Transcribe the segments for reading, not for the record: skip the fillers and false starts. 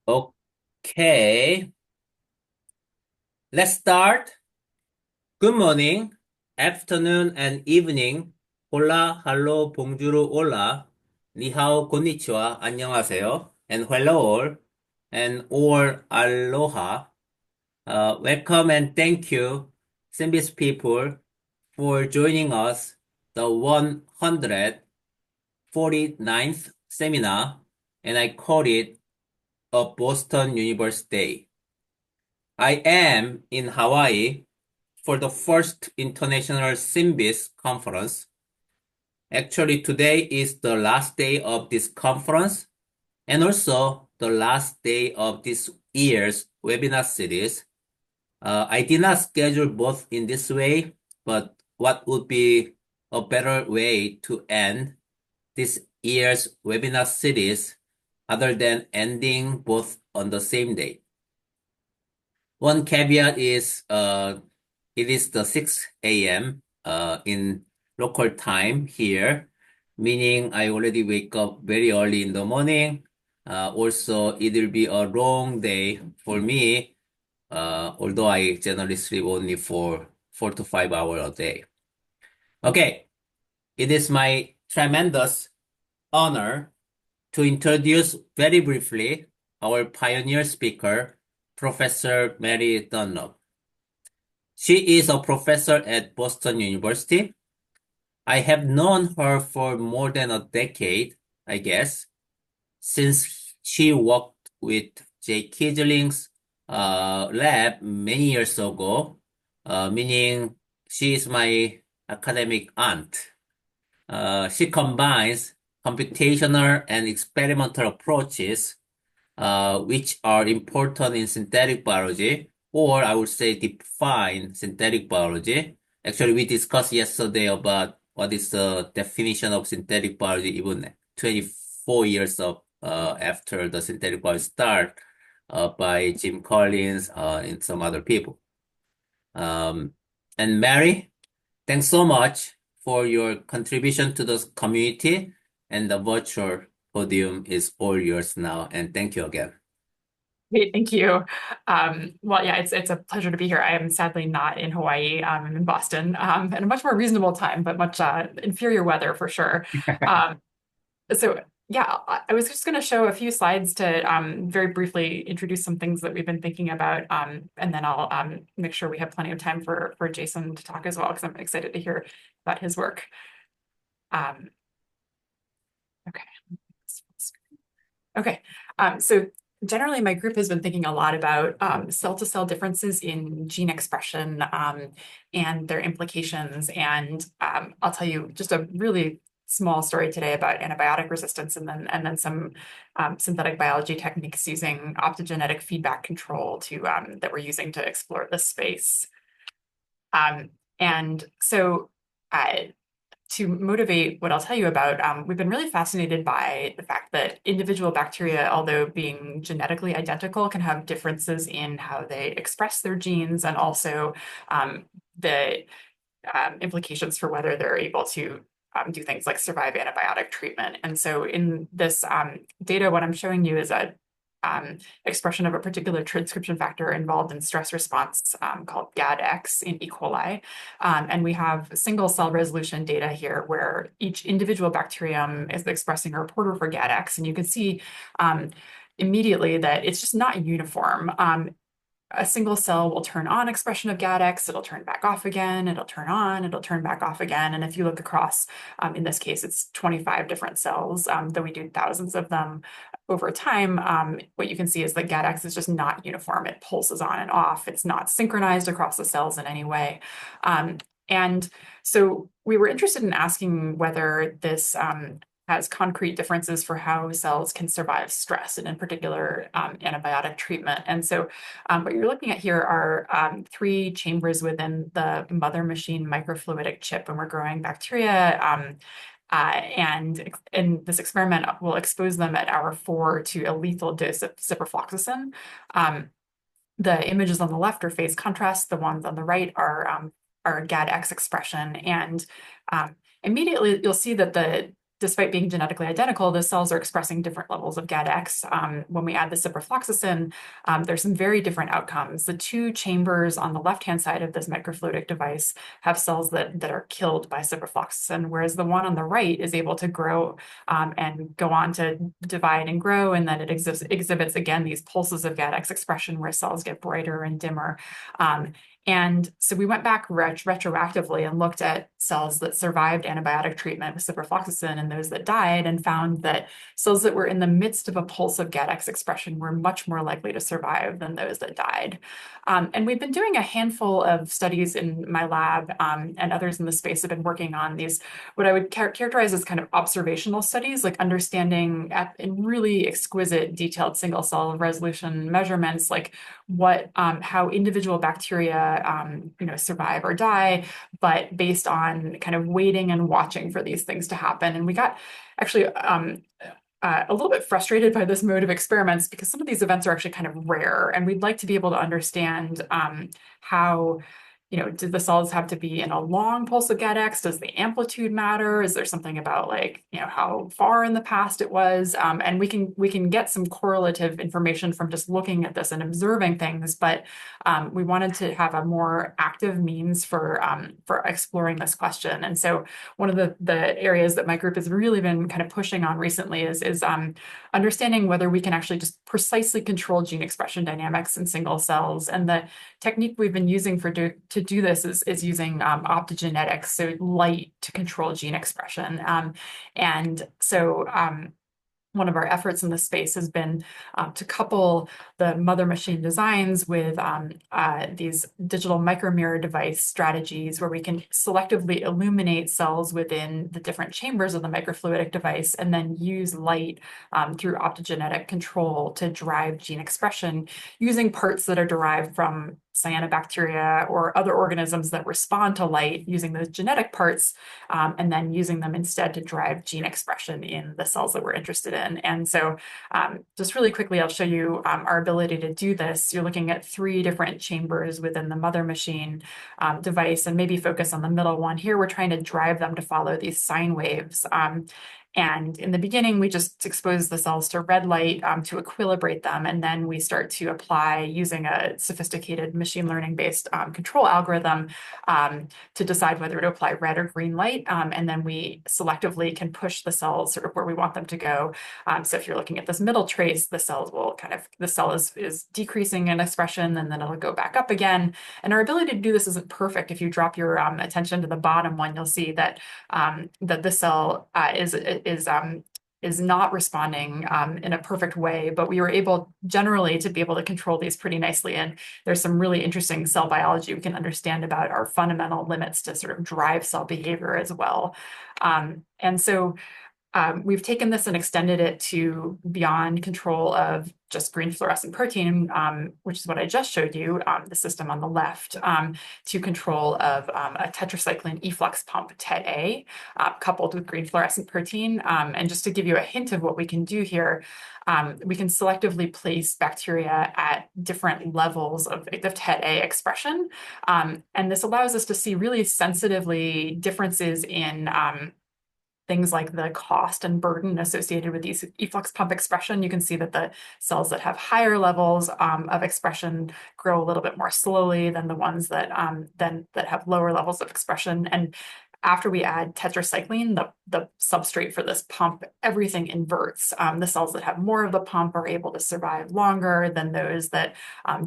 Okay, let's start. Good morning, afternoon, and evening. Hola, hello, bonjour, hola. Ni hao, konnichiwa, 안녕하세요. And hello all. And or aloha. Welcome and thank you, SynBYSS people, for joining us, the 149th seminar, and I call it a Boston University Day. I am in Hawaii for the first International SynBYSS conference. Actually, today is the last day of this conference and also the last day of this year's webinar series. I did not schedule both in this way, but what would be a better way to end this year's webinar series other than ending both on the same day? One caveat is it is the 6 a.m. In local time here, meaning I already wake up very early in the morning. Also, it will be a long day for me, although I generally sleep only for 4 to 5 hours a day. Okay, it is my tremendous honor to introduce very briefly our pioneer speaker, Professor Mary Dunlop. She is a professor at Boston University. I have known her for more than a decade, I guess, since she worked with Jay Kisling's lab many years ago, meaning she is my academic aunt. She combines computational and experimental approaches which are important in synthetic biology, or I would say define synthetic biology. Actually, we discussed yesterday about what is the definition of synthetic biology, even 24 years of after the synthetic biology start by Jim Collins and some other people. Um, and Mary, thanks so much for your contribution to the community, and the virtual podium is all yours now. And thank you again. Great, thank you. Well, yeah, it's a pleasure to be here. I am sadly not in Hawaii. I'm in Boston, at a much more reasonable time, but much inferior weather for sure. Um, so yeah, I was just going to show a few slides to very briefly introduce some things that we've been thinking about, and then I'll make sure we have plenty of time for Jason to talk as well, because I'm excited to hear about his work. Um, okay. Okay, so generally my group has been thinking a lot about cell-to-cell differences in gene expression and their implications. And I'll tell you just a really small story today about antibiotic resistance and then some synthetic biology techniques using optogenetic feedback control to that we're using to explore this space. And so to motivate what I'll tell you about, we've been really fascinated by the fact that individual bacteria, although being genetically identical, can have differences in how they express their genes and also the implications for whether they're able to do things like survive antibiotic treatment. And so in this data, what I'm showing you is a expression of a particular transcription factor involved in stress response called GADX in E. coli. And we have single cell resolution data here where each individual bacterium is expressing a reporter for GADX. And you can see immediately that it's just not uniform. A single cell will turn on expression of GADX, it'll turn back off again, it'll turn on, it'll turn back off again. And if you look across, in this case, it's 25 different cells, though we do thousands of them over time, what you can see is that GADX is just not uniform. It pulses on and off. It's not synchronized across the cells in any way. And so we were interested in asking whether this has concrete differences for how cells can survive stress, and in particular, antibiotic treatment. And so what you're looking at here are three chambers within the mother machine microfluidic chip, and we're growing bacteria. And in this experiment, we'll expose them at hour 4 to a lethal dose of ciprofloxacin. The images on the left are phase contrast. The ones on the right are GADX expression. And immediately you'll see that the despite being genetically identical, the cells are expressing different levels of GADX. When we add the ciprofloxacin, there's some very different outcomes. The two chambers on the left-hand side of this microfluidic device have cells that are killed by ciprofloxacin, whereas the one on the right is able to grow and go on to divide and grow, and then it exhibits again these pulses of GADX expression where cells get brighter and dimmer. And so we went back retroactively and looked at cells that survived antibiotic treatment with ciprofloxacin and those that died, and found that cells that were in the midst of a pulse of GADX expression were much more likely to survive than those that died. And we've been doing a handful of studies in my lab, and others in the space have been working on these, what I would characterize as kind of observational studies, like understanding in really exquisite, detailed single cell resolution measurements, like how individual bacteria survive or die, but based on kind of waiting and watching for these things to happen. And we got actually a little bit frustrated by this mode of experiments because some of these events are actually kind of rare, and we'd like to be able to understand how, do the cells have to be in a long pulse of GADX? Does the amplitude matter? Is there something about how far in the past it was? And we can get some correlative information from just looking at this and observing things, but we wanted to have a more active means for exploring this question. And so one of the areas that my group has really been kind of pushing on recently is understanding whether we can actually just precisely control gene expression dynamics in single cells. And the technique we've been using to do this is using optogenetics, so light to control gene expression. And so one of our efforts in this space has been to couple the mother machine designs with these digital micromirror device strategies where we can selectively illuminate cells within the different chambers of the microfluidic device and then use light through optogenetic control to drive gene expression using parts that are derived from cyanobacteria or other organisms that respond to light, using those genetic parts and then using them instead to drive gene expression in the cells that we're interested in. And so just really quickly, I'll show you our ability to do this. You're looking at 3 different chambers within the mother machine device, and maybe focus on the middle one. Here, we're trying to drive them to follow these sine waves. And in the beginning, we just expose the cells to red light to equilibrate them. And then we start to apply, using a sophisticated machine learning based control algorithm, to decide whether to apply red or green light. And then we selectively can push the cells sort of where we want them to go. So if you're looking at this middle trace, the cell is decreasing in expression, and then it'll go back up again. And our ability to do this isn't perfect. If you drop your attention to the bottom one, you'll see that the cell is not responding in a perfect way, but we were able generally to be able to control these pretty nicely. And there's some really interesting cell biology we can understand about our fundamental limits to sort of drive cell behavior as well. And so we've taken this and extended it to beyond control of just green fluorescent protein, which is what I just showed you, the system on the left, to control of a tetracycline efflux pump, TET-A, coupled with green fluorescent protein. And just to give you a hint of what we can do here, we can selectively place bacteria at different levels of TET-A expression. And this allows us to see really sensitively differences in things like the cost and burden associated with these efflux pump expression. You can see that the cells that have higher levels of expression grow a little bit more slowly than the ones that have lower levels of expression. And after we add tetracycline, the substrate for this pump, everything inverts. The cells that have more of the pump are able to survive longer than those that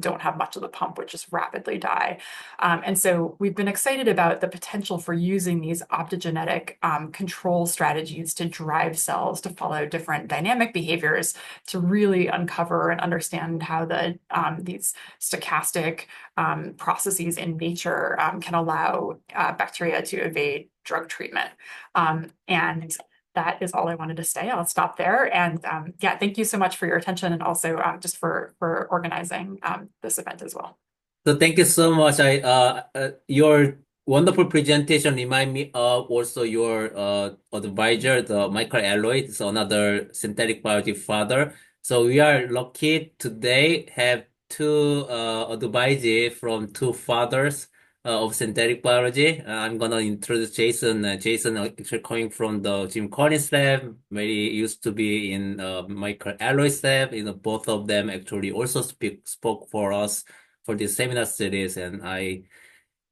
don't have much of the pump, which just rapidly die. And so we've been excited about the potential for using these optogenetic control strategies to drive cells to follow different dynamic behaviors to really uncover and understand how these stochastic processes in nature can allow bacteria to evade drug treatment. And that is all I wanted to say. I'll stop there. And yeah, thank you so much for your attention, and also just for organizing this event as well. So thank you so much. Your wonderful presentation remind me of also your advisor, the Michael Alloy, is another synthetic biology father. So we are lucky today have two advisors from two fathers of synthetic biology. I'm gonna introduce Jason. Jason actually coming from the Jim Collins lab, where he used to be in Michael Alloy's lab. Both of them actually also spoke for us for this seminar series, and I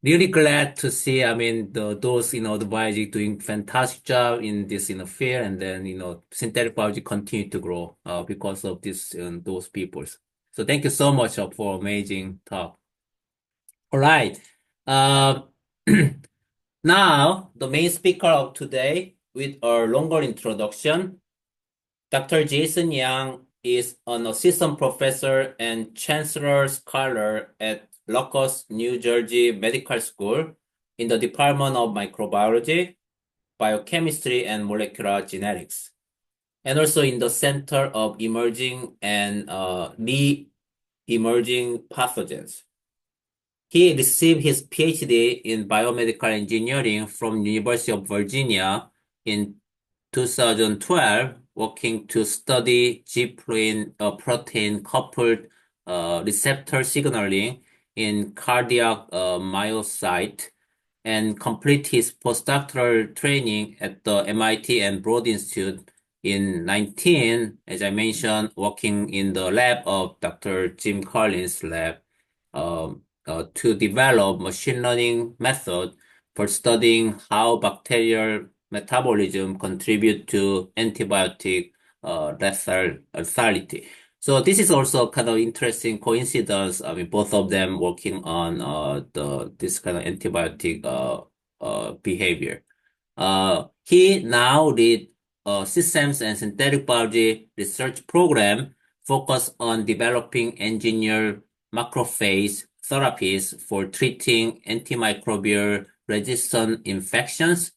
really glad to see, I mean, those, the biology doing fantastic job in this, field, and then, synthetic biology continue to grow, because of this, those peoples. So thank you so much for amazing talk. All right. Uh, now, the main speaker of today with a longer introduction, Dr. Jason Yang is an assistant professor and chancellor scholar at Rutgers, New Jersey Medical School in the Department of Microbiology, Biochemistry, and Molecular Genetics, and also in the Center of Emerging and Re-Emerging Pathogens. He received his PhD in biomedical engineering from University of Virginia in 2012, working to study G protein coupled receptor signaling in cardiac myocyte, and complete his postdoctoral training at the MIT and Broad Institute in 19, as I mentioned, working in the lab of Dr. Jim Collins' lab, to develop machine learning method for studying how bacterial metabolism contribute to antibiotic lethality. So this is also kind of interesting coincidence. I mean, both of them working on this kind of antibiotic behavior. He now lead systems and synthetic biology research program focused on developing engineered macrophage therapies for treating antimicrobial resistant infections,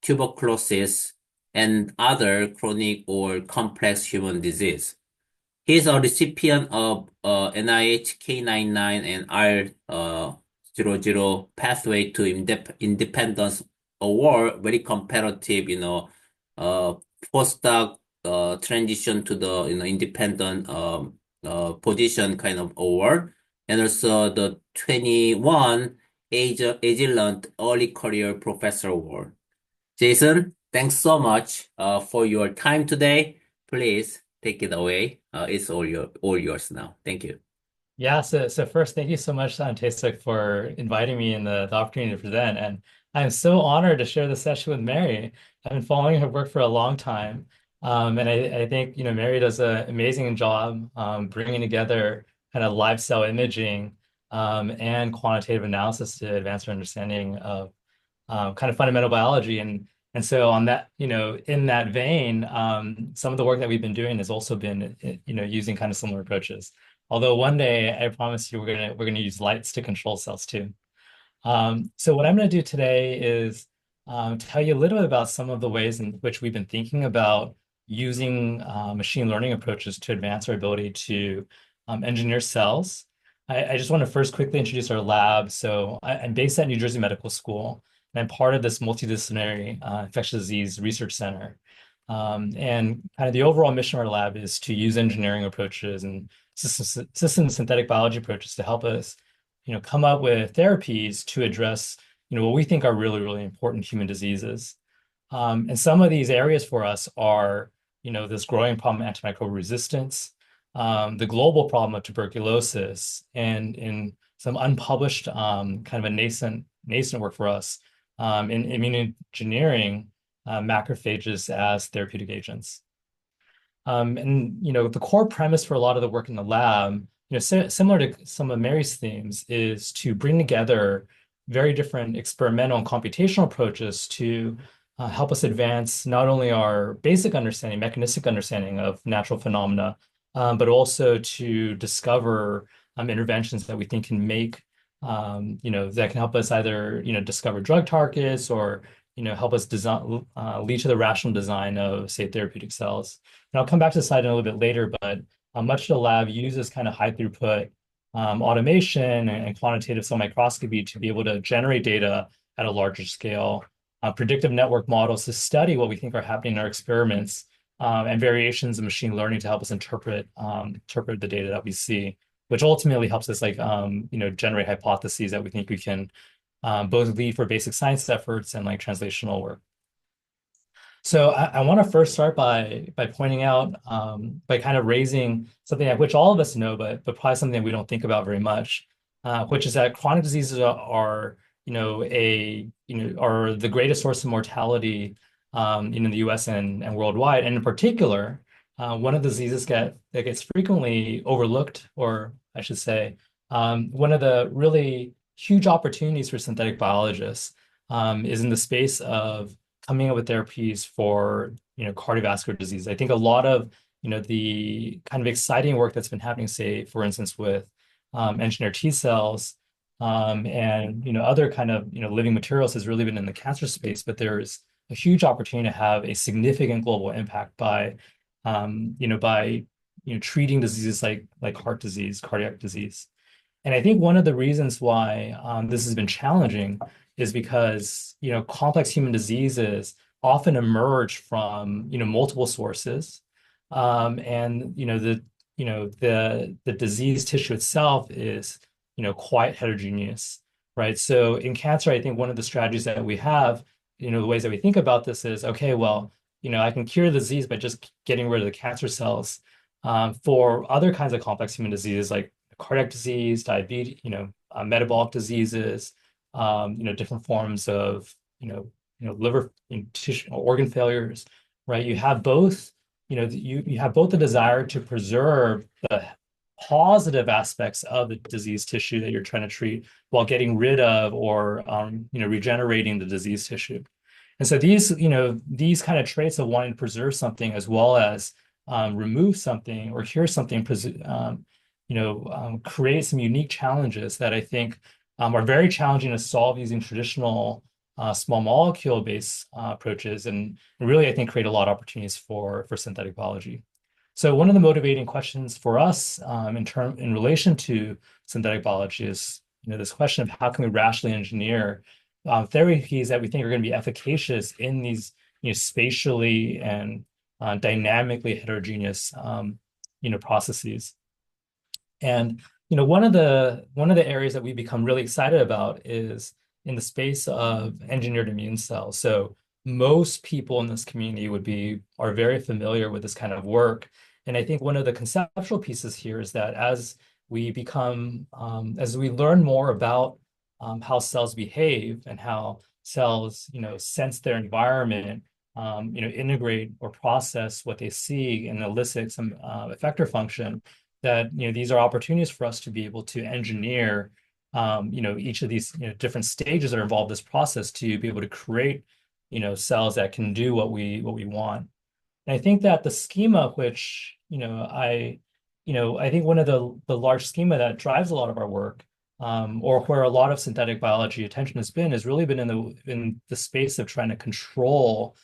tuberculosis, and other chronic or complex human disease. He is a recipient of NIH K99 and R00 Pathway to Independence Award, very competitive, uh, postdoc transition to the independent position kind of award, and also the 21 Agilent Early Career Professor Award. Jason, thanks so much for your time today. Please take it away. It's all yours now. Thank you. Yeah, so first, thank you so much, Tasek, for inviting me and the opportunity to present. And I'm so honored to share this session with Mary. I've been following her work for a long time. And I think, Mary does an amazing job bringing together kind of live cell imaging and quantitative analysis to advance our understanding of kind of fundamental biology. And so on that, in that vein, some of the work that we've been doing has also been, using kind of similar approaches. Although one day, I promise you, we're gonna use lights to control cells too. So what I'm going to do today is tell you a little bit about some of the ways in which we've been thinking about using machine learning approaches to advance our ability to engineer cells. I just want to first quickly introduce our lab. So I'm based at New Jersey Medical School, and I'm part of this multidisciplinary infectious disease research center. And kind of the overall mission of our lab is to use engineering approaches and system synthetic biology approaches to help us come up with therapies to address, what we think are really, really important human diseases. And some of these areas for us are, this growing problem of antimicrobial resistance, the global problem of tuberculosis, and in some unpublished kind of a nascent work for us in immunoengineering macrophages as therapeutic agents. And the core premise for a lot of the work in the lab, similar to some of Mary's themes, is to bring together very different experimental and computational approaches to help us advance not only our basic understanding, mechanistic understanding of natural phenomena, but also to discover interventions that we think can make, that can help us either, discover drug targets or help us design, lead to the rational design of, say, therapeutic cells. And I'll come back to the slide in a little bit later, but much of the lab uses kind of high throughput automation and quantitative cell microscopy to be able to generate data at a larger scale, predictive network models to study what we think are happening in our experiments, and variations in machine learning to help us interpret the data that we see, which ultimately helps us generate hypotheses that we think we can both lead for basic science efforts and like translational work. So I want to first start by pointing out, by kind of raising something that which all of us know, but probably something that we don't think about very much, which is that chronic diseases are are the greatest source of mortality in the U.S. and worldwide, and in particular, one of the diseases that gets frequently overlooked, or I should say, one of the really huge opportunities for synthetic biologists is in the space of coming up with therapies for cardiovascular disease. I think a lot of the kind of exciting work that's been happening, say for instance with engineered T cells and other kind of living materials has really been in the cancer space, but there's a huge opportunity to have a significant global impact by treating diseases like heart disease, cardiac disease. And I think one of the reasons why this has been challenging is because complex human diseases often emerge from multiple sources, and the disease tissue itself is quite heterogeneous, right? So in cancer, I think one of the strategies that we have, the ways that we think about this is, okay, well, I can cure the disease by just getting rid of the cancer cells. For other kinds of complex human diseases like cardiac disease, diabetes, metabolic diseases, different forms of, liver tissue, organ failures, right? You have both, you have both the desire to preserve the positive aspects of the disease tissue that you're trying to treat while getting rid of or, regenerating the disease tissue. And so these kind of traits of wanting to preserve something as well as remove something or cure something, create some unique challenges that I think are very challenging to solve using traditional small molecule based approaches, and really I think create a lot of opportunities for synthetic biology. So one of the motivating questions for us in relation to synthetic biology is this question of how can we rationally engineer therapies that we think are going to be efficacious in these spatially and dynamically heterogeneous processes. And one of the areas that we become really excited about is in the space of engineered immune cells. So most people in this community are very familiar with this kind of work. And I think one of the conceptual pieces here is that as we learn more about how cells behave and how cells, sense their environment, integrate or process what they see and elicit some effector function, that these are opportunities for us to be able to engineer each of these different stages that are involved in this process to be able to create cells that can do what we want. And I think that the schema which I think one of the large schema that drives a lot of our work, or where a lot of synthetic biology attention has really been in the space of trying to control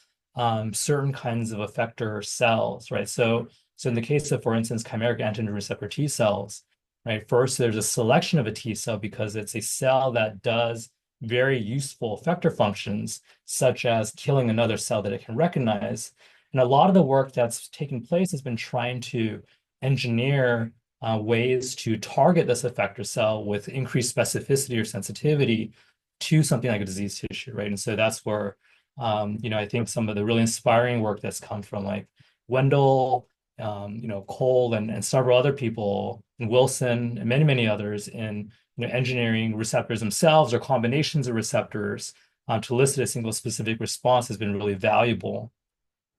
certain kinds of effector cells, right? So in the case of, for instance, chimeric antigen receptor T cells, right? First, there's a selection of a T cell because it's a cell that does very useful effector functions, such as killing another cell that it can recognize. And a lot of the work that's taken place has been trying to engineer ways to target this effector cell with increased specificity or sensitivity to something like a disease tissue, right? And so that's where, I think some of the really inspiring work that's come from like Wendell, Cole and several other people, and Wilson and many, many others in engineering receptors themselves or combinations of receptors to elicit a single specific response has been really valuable.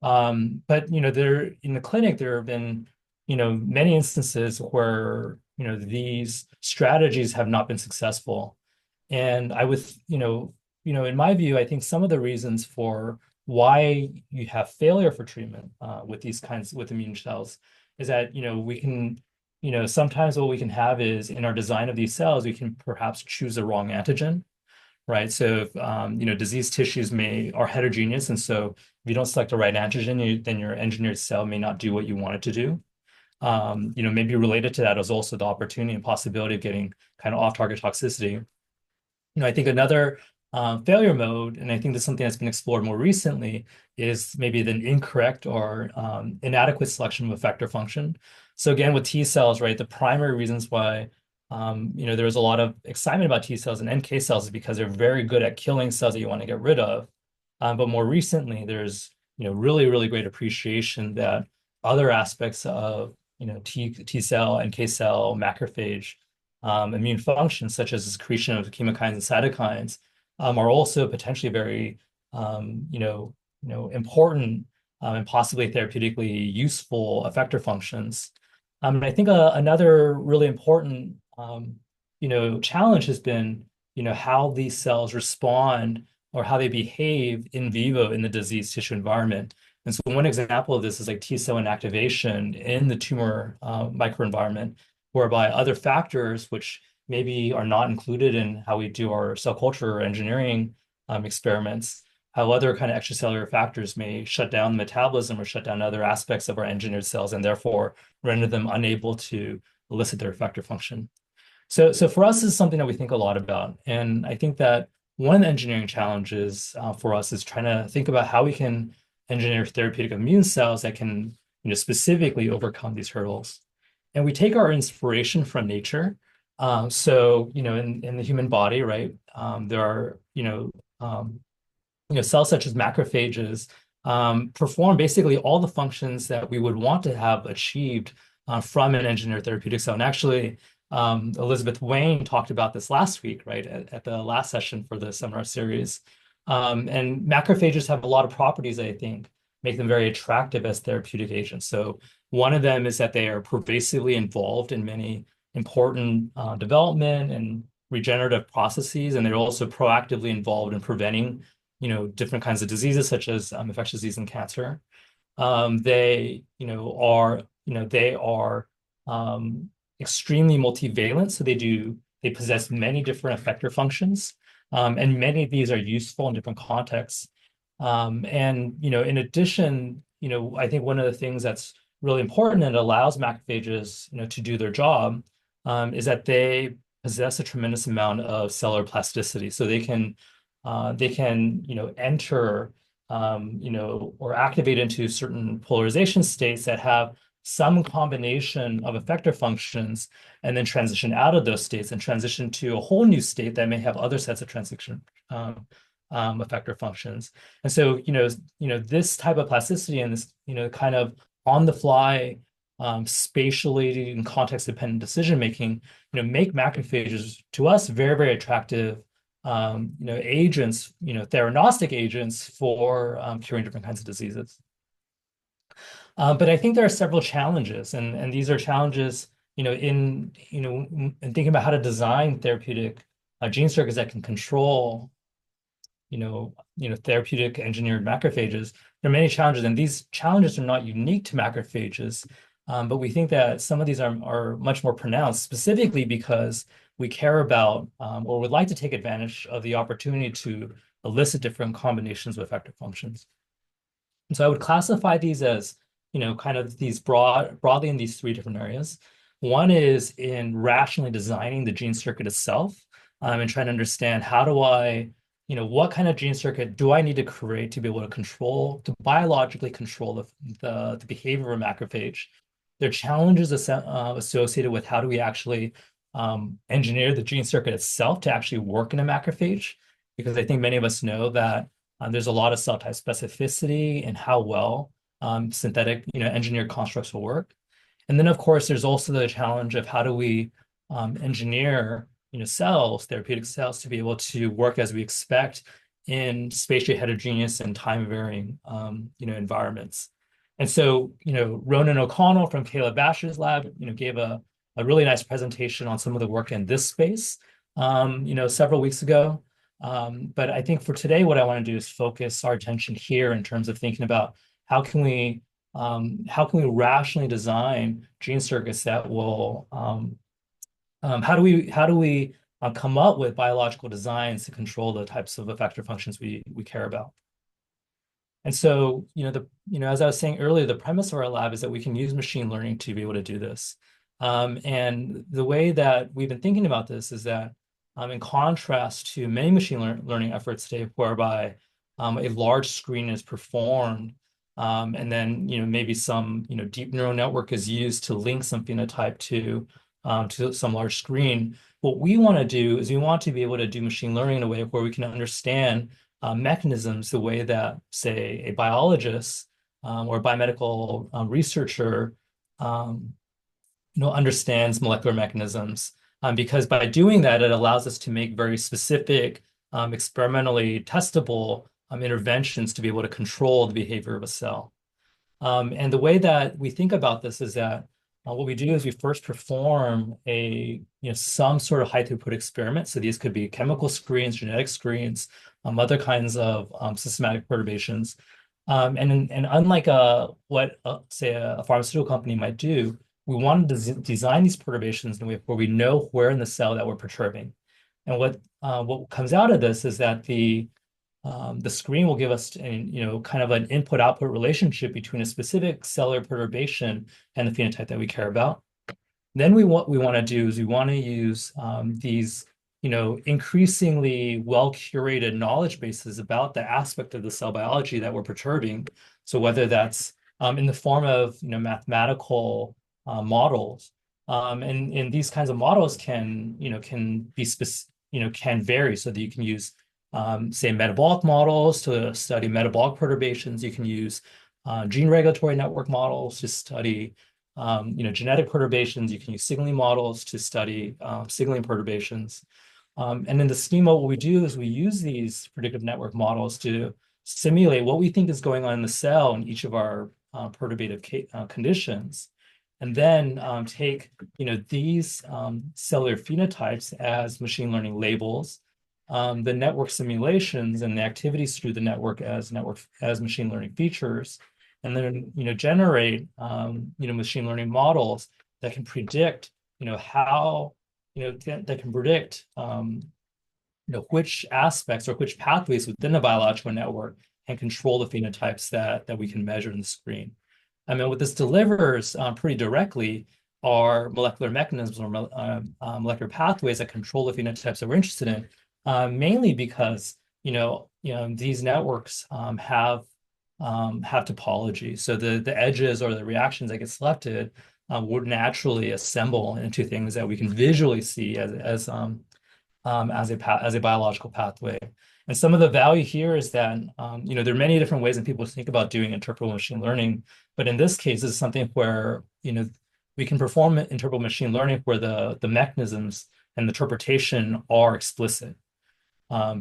But there in the clinic there have been many instances where these strategies have not been successful, and I would in my view, I think some of the reasons for why you have failure for treatment with immune cells is that we can sometimes what we can have is in our design of these cells we can perhaps choose the wrong antigen, right? So if disease tissues are heterogeneous, and so if you don't select the right antigen, then your engineered cell may not do what you want it to do. Maybe related to that is also the opportunity and possibility of getting kind of off-target toxicity. I think another failure mode, and I think this is something that's been explored more recently, is maybe the incorrect or inadequate selection of effector function. So again, with T cells, right, the primary reasons why there was a lot of excitement about T cells and NK cells because they're very good at killing cells that you want to get rid of. But more recently, there's really, really great appreciation that other aspects of T cell, NK cell, macrophage immune function, such as the secretion of chemokines and cytokines, are also potentially very important and possibly therapeutically useful effector functions. And I think another really important challenge has been how these cells respond or how they behave in vivo in the disease tissue environment. And so one example of this is like T cell inactivation in the tumor microenvironment, whereby other factors, which maybe are not included in how we do our cell culture or engineering experiments, how other kind of extracellular factors may shut down metabolism or shut down other aspects of our engineered cells and therefore render them unable to elicit their effector function. So for us, this is something that we think a lot about. And I think that one of the engineering challenges for us is trying to think about how we can engineer therapeutic immune cells that can specifically overcome these hurdles. And we take our inspiration from nature. So in the human body, right, there are cells such as macrophages perform basically all the functions that we would want to have achieved from an engineered therapeutic cell. And actually, Elizabeth Wayne talked about this last week, right, at the last session for the seminar series. And macrophages have a lot of properties that I think make them very attractive as therapeutic agents. So one of them is that they are pervasively involved in many important development and regenerative processes, and they're also proactively involved in preventing different kinds of diseases such as infectious disease and cancer. They are extremely multivalent, so they possess many different effector functions, and many of these are useful in different contexts. And in addition, I think one of the things that's really important and allows macrophages to do their job is that they possess a tremendous amount of cellular plasticity, so they can enter or activate into certain polarization states that have some combination of effector functions and then transition out of those states and transition to a whole new state that may have other sets of transition effector functions. And so this type of plasticity and this kind of on the fly spatially and context dependent decision making make macrophages to us very, very attractive agents, theranostic agents for curing different kinds of diseases. But I think there are several challenges, and these are challenges, in thinking about how to design therapeutic gene circuits that can control, therapeutic engineered macrophages. There are many challenges, and these challenges are not unique to macrophages, but we think that some of these are much more pronounced, specifically because we care about or would like to take advantage of the opportunity to elicit different combinations of effector functions. And so I would classify these as, kind of these broadly in these three different areas. One is in rationally designing the gene circuit itself and trying to understand how do I, what kind of gene circuit do I need to create to be able to biologically control the behavior of a macrophage. There are challenges associated with how do we actually engineer the gene circuit itself to actually work in a macrophage, because I think many of us know that there's a lot of cell type specificity in how well synthetic, engineered constructs will work. And then, of course, there's also the challenge of how do we engineer, cells, therapeutic cells, to be able to work as we expect in spatially heterogeneous and time-varying, environments. And so, Ronan O'Connell from Caleb Bash's lab, gave a really nice presentation on some of the work in this space, several weeks ago. But I think for today, what I want to do is focus our attention here in terms of thinking about how can we rationally design gene circuits that will how do we come up with biological designs to control the types of effector functions we care about. And so, as I was saying earlier, the premise of our lab is that we can use machine learning to be able to do this. And the way that we've been thinking about this is that in contrast to many machine learning efforts today, whereby a large screen is performed, and then maybe some deep neural network is used to link some phenotype to to some large screen. What we want to do is we want to be able to do machine learning in a way where we can understand mechanisms the way that, say, a biologist or a biomedical researcher understands molecular mechanisms. Because by doing that, it allows us to make very specific, experimentally testable interventions to be able to control the behavior of a cell. And the way that we think about this is that what we do is we first perform some sort of high throughput experiment. So these could be chemical screens, genetic screens, other kinds of systematic perturbations. And unlike what say a pharmaceutical company might do, we want to design these perturbations in a way where we know where in the cell that we're perturbing. And what comes out of this is that the screen will give us kind of an input-output relationship between a specific cellular perturbation and the phenotype that we care about. Then what we want to do is we want to use these increasingly well-curated knowledge bases about the aspect of the cell biology that we're perturbing. So whether that's in the form of mathematical models, and these kinds of models can be can vary, so that you can use say metabolic models to study metabolic perturbations. You can use gene regulatory network models to study genetic perturbations. You can use signaling models to study signaling perturbations. And in the schema, what we do is we use these predictive network models to simulate what we think is going on in the cell in each of our perturbative conditions, and then take these cellular phenotypes as machine learning labels, the network simulations and the activities through the network as machine learning features, and then generate machine learning models that can predict how that can predict which aspects or which pathways within the biological network can control the phenotypes that we can measure in the screen. I mean, what this delivers pretty directly are molecular mechanisms or molecular pathways that control the phenotypes that we're interested in, mainly because these networks have topology. So the edges or the reactions that get selected would naturally assemble into things that we can visually see as a biological pathway. And some of the value here is that there are many different ways that people think about doing interpretable machine learning, but in this case, it's something where we can perform interpretable machine learning where the mechanisms and the interpretation are explicit,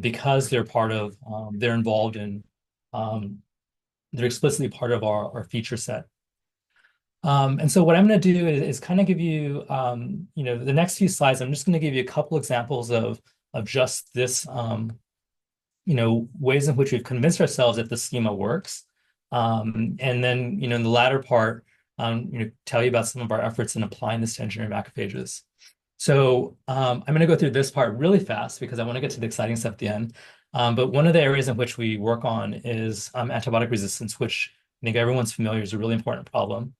because they're involved in they're explicitly part of our feature set. And so what I'm going to do is kind of give you, the next few slides, I'm just going to give you a couple examples of just this, ways in which we've convinced ourselves that the schema works. And then, in the latter part, tell you about some of our efforts in applying this to engineering macrophages. So I'm going to go through this part really fast because I want to get to the exciting stuff at the end. But one of the areas in which we work on is antibiotic resistance, which I think everyone's familiar is a really important problem.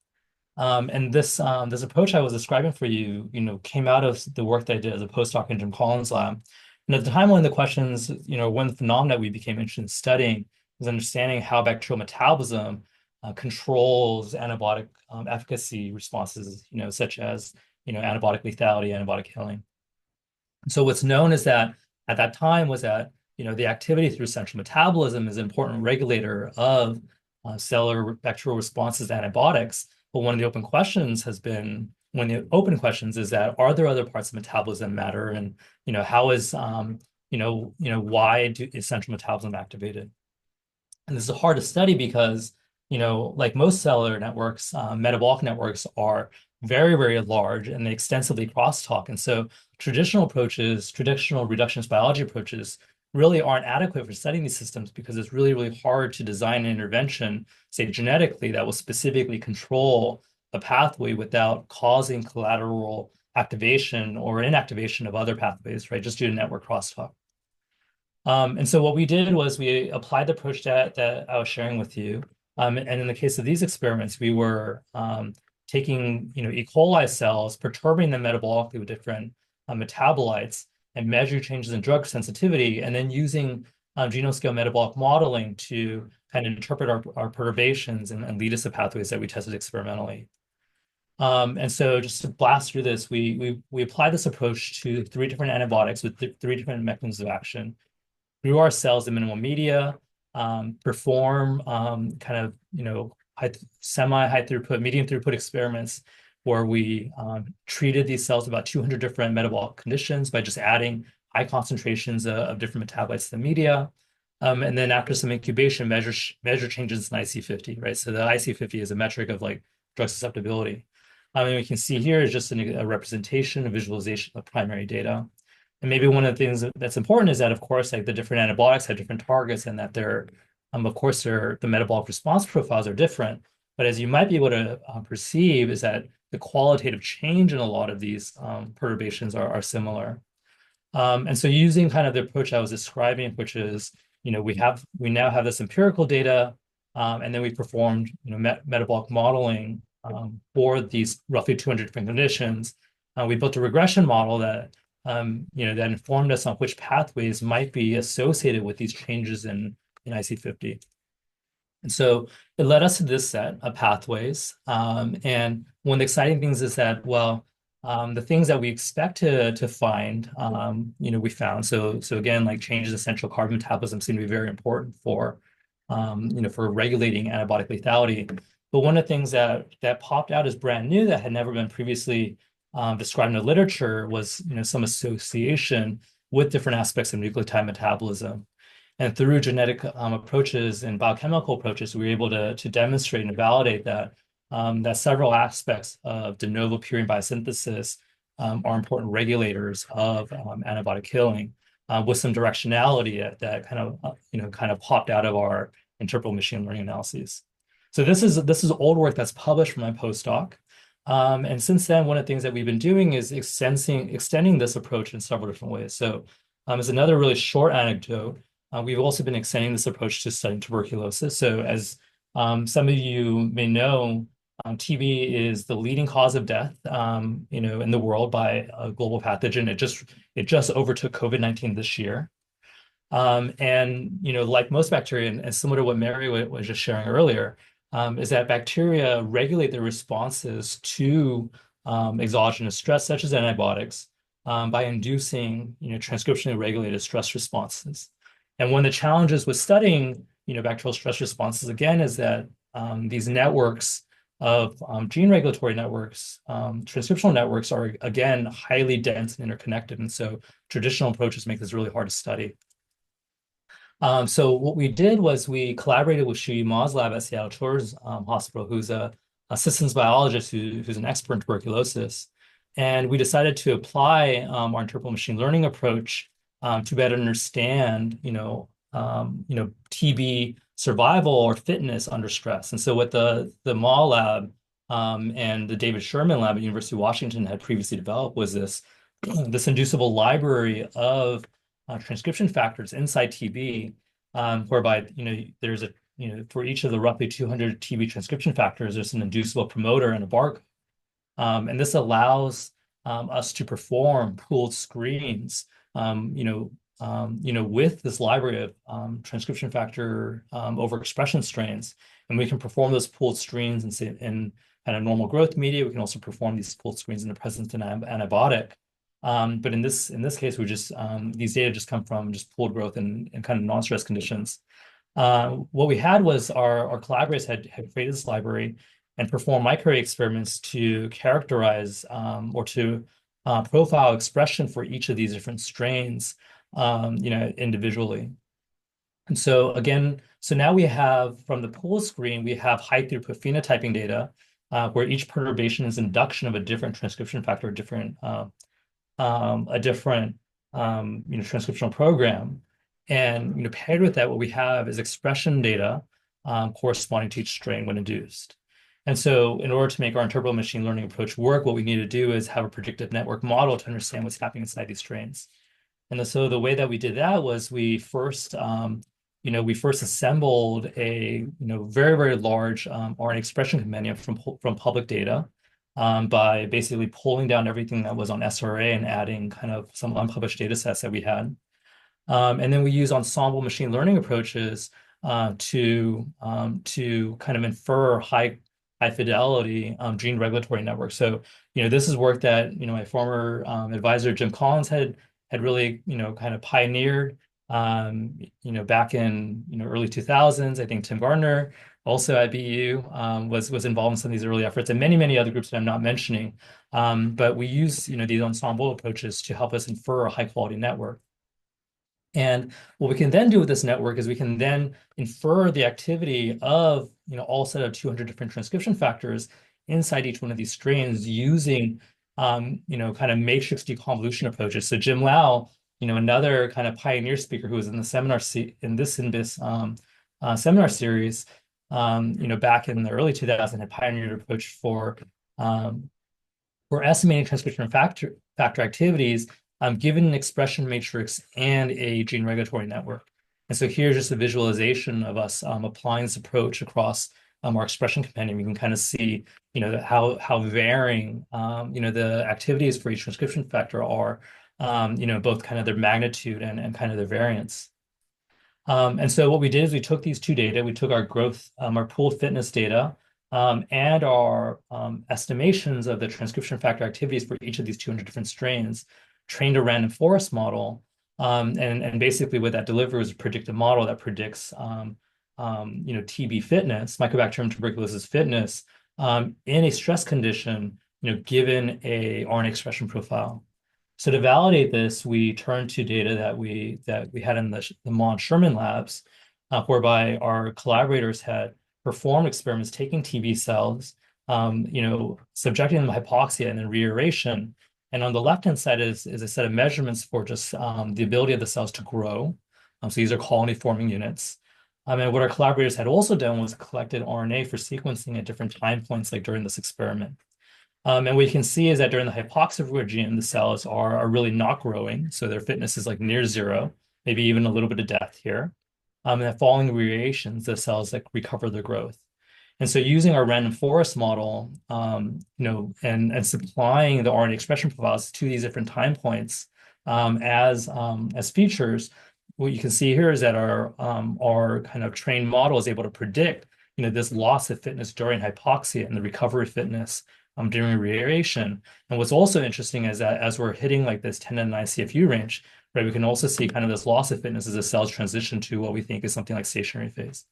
And this approach I was describing for you, came out of the work that I did as a postdoc in Jim Collins' lab. And at the time, one of the questions, one of the phenomena we became interested in studying was understanding how bacterial metabolism controls antibiotic efficacy responses, such as antibiotic lethality, antibiotic killing. So what's known is that at that time was that the activity through central metabolism is an important regulator of cellular bacterial responses to antibiotics. But one of the open questions is that, are there other parts of metabolism matter, and how is why is central metabolism activated? And this is hard to study because like most cellular networks, metabolic networks are very, very large and they extensively crosstalk. And so traditional reductionist biology approaches really aren't adequate for studying these systems because it's really, really hard to design an intervention, say genetically, that will specifically control a pathway without causing collateral activation or inactivation of other pathways, right? Just due to network crosstalk. And so what we did was we applied the approach that I was sharing with you. And in the case of these experiments, we were taking E. coli cells, perturbing them metabolically with different metabolites, and measure changes in drug sensitivity, and then using genome scale metabolic modeling to kind of interpret our perturbations and lead us to pathways that we tested experimentally. And so just to blast through this, we apply this approach to 3 different antibiotics with 3 different mechanisms of action. Grew our cells in minimal media, perform kind of, semi-high throughput, medium throughput experiments where we treated these cells with about 200 different metabolic conditions by just adding high concentrations of different metabolites to the media. And then after some incubation, measure changes in IC50, right? So the IC50 is a metric of like drug susceptibility. And we can see here is just a representation, a visualization of primary data. And maybe one of the things that's important is that, of course, like the different antibiotics have different targets and that of course, the metabolic response profiles are different. But as you might be able to perceive is that the qualitative change in a lot of these perturbations are similar. And so using kind of the approach I was describing, which is, we now have this empirical data, and then we performed, metabolic modeling for these roughly 200 different conditions. We built a regression model that that informed us on which pathways might be associated with these changes in IC50. And so it led us to this set of pathways. And one of the exciting things is that, well, the things that we expect to find, we found. So again, like changes in central carbon metabolism seem to be very important for regulating antibiotic lethality. But one of the things that popped out as brand new that had never been previously described in the literature was, some association with different aspects of nucleotide metabolism. And through genetic approaches and biochemical approaches, we were able to demonstrate and validate that several aspects of de novo purine biosynthesis are important regulators of antibiotic killing, with some directionality that kind of popped out of our interpretable machine learning analyses. So this is old work that's published from my postdoc. And since then, one of the things that we've been doing is extending this approach in several different ways. So as another really short anecdote, we've also been extending this approach to studying tuberculosis. So as some of you may know, TB is the leading cause of death, in the world by a global pathogen. It just overtook COVID-19 this year. And like most bacteria, and similar to what Mary was just sharing earlier, is that bacteria regulate their responses to exogenous stress, such as antibiotics, by inducing transcriptionally regulated stress responses. And one of the challenges with studying bacterial stress responses, again, is that these networks of gene regulatory networks, transcriptional networks are, again, highly dense and interconnected. And so traditional approaches make this really hard to study. So what we did was we collaborated with Shui Ma's lab at Seattle Children's Hospital, who's a systems biologist who's an expert in tuberculosis. And we decided to apply our interpretable machine learning approach to better understand, TB survival or fitness under stress. And so what the Ma lab and the David Sherman lab at University of Washington had previously developed was this inducible library of transcription factors inside TB, whereby there's for each of the roughly 200 TB transcription factors, there's an inducible promoter and a barcode, and this allows us to perform pooled screens, with this library of transcription factor overexpression strains, and we can perform those pooled screens in kind of normal growth media. We can also perform these pooled screens in the presence of an antibiotic. But in this case, we just these data just come from just pooled growth and kind of non-stress conditions. What we had was our collaborators had created this library and performed microarray experiments to characterize or to profile expression for each of these different strains, individually. And so again, now we have from the pool screen, we have high throughput phenotyping data where each perturbation is induction of a different transcription factor, a different transcriptional program. And paired with that, what we have is expression data corresponding to each strain when induced. And so in order to make our interpretable machine learning approach work, what we need to do is have a predictive network model to understand what's happening inside these strains. And so the way that we did that was we first assembled a very, very large RNA expression compendium from public data, by basically pulling down everything that was on SRA and adding kind of some unpublished data sets that we had. And then we use ensemble machine learning approaches to kind of infer high high fidelity gene regulatory network. So, this is work that, my former advisor, Jim Collins, had really, kind of pioneered, back in, early 2000s. I think Tim Gardner, also at BU, was involved in some of these early efforts, and many, many other groups that I'm not mentioning. But we use, these ensemble approaches to help us infer a high quality network. And what we can then do with this network is we can then infer the activity of, all set of 200 different transcription factors inside each one of these strains using, kind of matrix deconvolution approaches. So Jim Lau, another kind of pioneer speaker who was in the seminar in this SynBYSS seminar series, back in the early 2000s, had pioneered an approach for estimating transcription factor activities given an expression matrix and a gene regulatory network. And so here's just a visualization of us applying this approach across our expression compendium. You can kind of see, how varying, the activities for each transcription factor are, both kind of their magnitude and kind of their variance. And so what we did is we took these two data, we took our growth, our pooled fitness data, and our estimations of the transcription factor activities for each of these 200 different strains, trained a random forest model, and basically what that delivered was a predictive model that predicts, TB fitness, Mycobacterium tuberculosis fitness, in a stress condition, given a RNA expression profile. So to validate this, we turned to data that we had in the Mon Sherman labs, whereby our collaborators had performed experiments taking TB cells, subjecting them to hypoxia and then reaeration. And on the left-hand side is a set of measurements for just the ability of the cells to grow. So these are colony-forming units. And what our collaborators had also done was collected RNA for sequencing at different time points, like during this experiment. And what you can see is that during the hypoxic regime, the cells are really not growing. So their fitness is like near zero, maybe even a little bit of death here. And then following reaerations, the cells like recover their growth. And so using our random forest model, and supplying the RNA expression profiles to these different time points as features, what you can see here is that our kind of trained model is able to predict, this loss of fitness during hypoxia and the recovery fitness during reaeration. And what's also interesting is that as we're hitting like this 10 to the 9 CFU range, right, we can also see kind of this loss of fitness as the cells transition to what we think is something like stationary phase.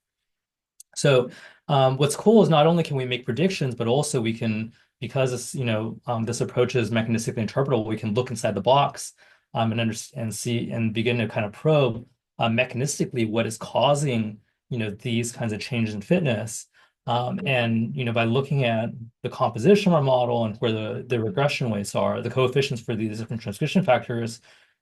So what's cool is not only can we make predictions, but also we can, because this approach is mechanistically interpretable, we can look inside the box and see and begin to kind of probe mechanistically what is causing these kinds of changes in fitness. And by looking at the composition of our model and where the regression weights are, the coefficients for these different transcription factors,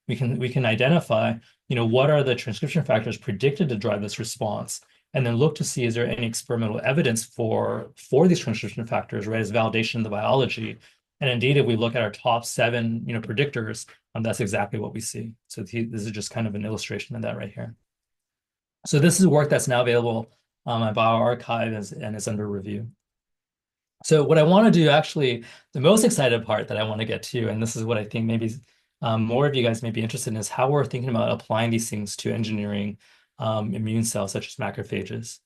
we can identify what are the transcription factors predicted to drive this response, and then look to see is there any experimental evidence for these transcription factors, right, as validation of the biology. And indeed, if we look at our top 7 predictors, that's exactly what we see. So this is just kind of an illustration of that right here. So this is work that's now available at bioRxiv and is under review. So what I want to do, actually, the most excited part that I want to get to, and this is what I think maybe more of you guys may be interested in, is how we're thinking about applying these things to engineering immune cells such as macrophages.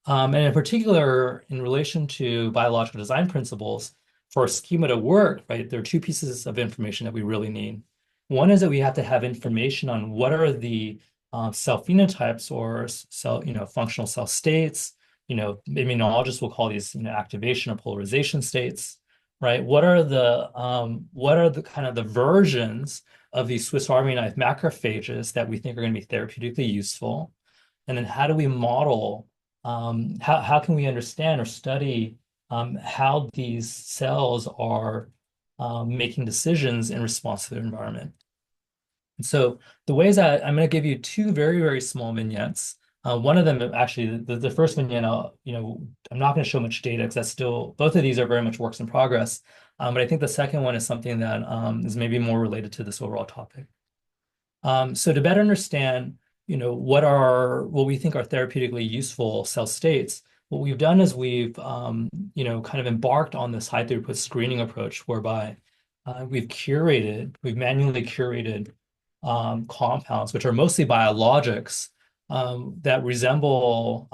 And in particular, in relation to biological design principles, for a schema to work, right, there are 2 pieces of information that we really need. One is that we have to have information on what are the cell phenotypes or cell, functional cell states. Immunologists will call these, activation or polarization states, right? What are the kind of the versions of these Swiss Army knife macrophages that we think are going to be therapeutically useful? And then how do we model, how can we understand or study how these cells are making decisions in response to their environment? And so the ways that I'm going to give you 2 very, very small vignettes. One of them, actually, the first vignette, I'm not going to show much data because that's still, both of these are very much works in progress. But I think the second one is something that is maybe more related to this overall topic. So to better understand, what we think are therapeutically useful cell states, what we've done is we've, kind of embarked on this high throughput screening approach whereby we've manually curated compounds, which are mostly biologics, that resemble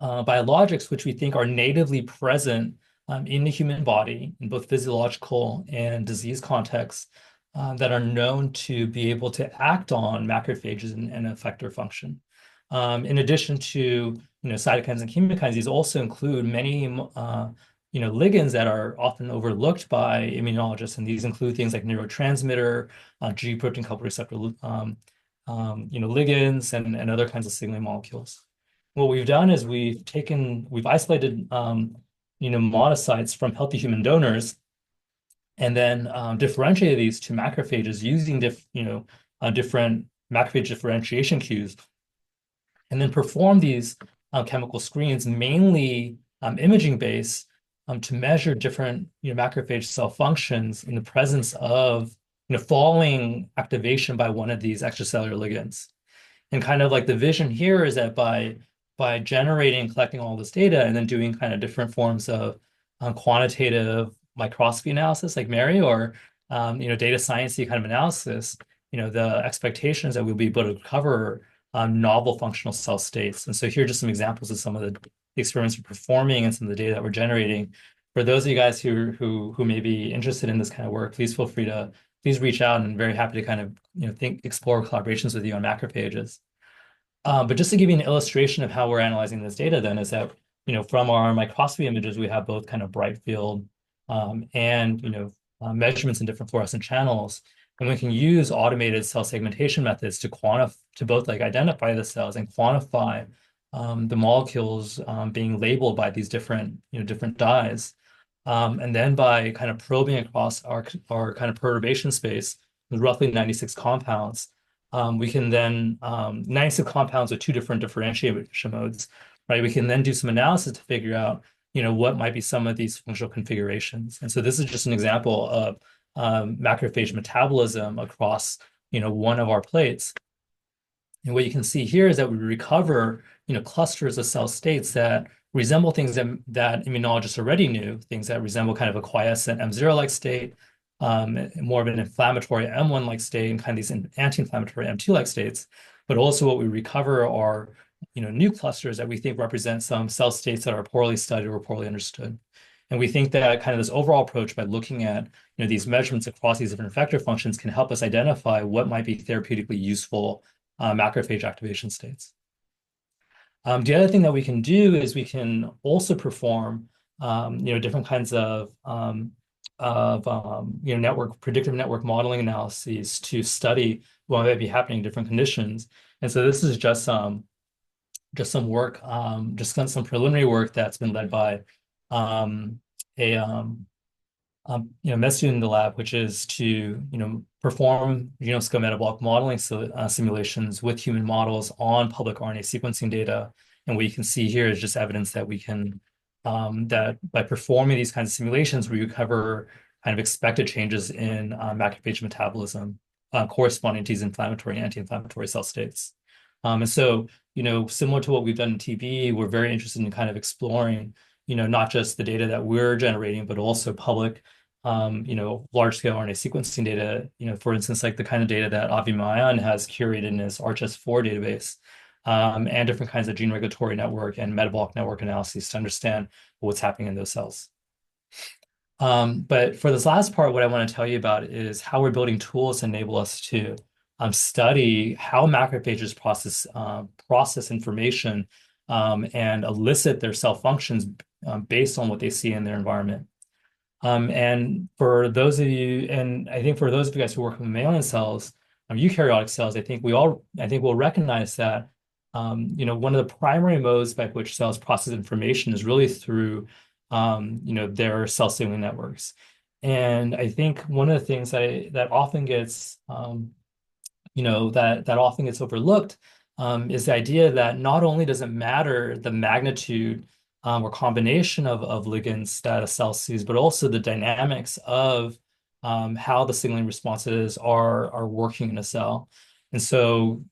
biologics which we think are natively present in the human body in both physiological and disease contexts that are known to be able to act on macrophages and affect their function. In addition to cytokines and chemokines, these also include many ligands that are often overlooked by immunologists, and these include things like neurotransmitter, G protein coupled receptor ligands, and other kinds of signaling molecules. What we've done is we've isolated monocytes from healthy human donors, and then differentiated these to macrophages using different macrophage differentiation cues, and then perform these chemical screens, mainly imaging based, to measure different macrophage cell functions in the presence of following activation by one of these extracellular ligands. And kind of like the vision here is that by generating and collecting all this data and then doing kind of different forms of quantitative microscopy analysis like Mary, or data science-y kind of analysis, the expectation is that we'll be able to cover novel functional cell states. And so here are just some examples of some of the experiments we're performing and some of the data that we're generating. For those of you guys who may be interested in this kind of work, please feel free to reach out, and very happy to kind of explore collaborations with you on macrophages. But just to give you an illustration of how we're analyzing this data, then, is that from our microscopy images, we have both kind of bright field and measurements in different fluorescent channels, and we can use automated cell segmentation methods to both like identify the cells and quantify the molecules being labeled by these different dyes. And then by kind of probing across our kind of perturbation space with roughly 96 compounds, we can then 96 compounds with two different differentiation modes, right? We can then do some analysis to figure out what might be some of these functional configurations. And so this is just an example of macrophage metabolism across one of our plates. And what you can see here is that we recover clusters of cell states that resemble things that immunologists already knew, things that resemble kind of a quiescent M0-like state, more of an inflammatory M1-like state, and kind of these anti-inflammatory M2-like states. But also what we recover are new clusters that we think represent some cell states that are poorly studied or poorly understood. And we think that kind of this overall approach, by looking at these measurements across these different effector functions, can help us identify what might be therapeutically useful macrophage activation states. The other thing that we can do is we can also perform different kinds of predictive network modeling analyses to study what might be happening in different conditions. And so this is just some work, some preliminary work that's been led by med student in the lab, which is to perform genome scale metabolic modeling simulations with human models on public RNA sequencing data. And what you can see here is just evidence that we can that by performing these kinds of simulations, we recover kind of expected changes in macrophage metabolism corresponding to these inflammatory and anti-inflammatory cell states. And so, similar to what we've done in TB, we're very interested in kind of exploring, not just the data that we're generating, but also public, large-scale RNA sequencing data, for instance, like the kind of data that Avi Maayan has curated in his ArchS4 database, and different kinds of gene regulatory network and metabolic network analyses to understand what's happening in those cells. But for this last part, what I want to tell you about is how we're building tools to enable us to study how macrophages process information and elicit their cell functions based on what they see in their environment. And for those of you, and I think for those of you guys who work with mammalian cells, eukaryotic cells, I think we'll recognize that one of the primary modes by which cells process information is really through their cell signaling networks. And I think one of the things that often gets that often gets overlooked is the idea that not only does it matter the magnitude or combination of ligands that a cell sees, but also the dynamics of how the signaling responses are working in a cell. And so,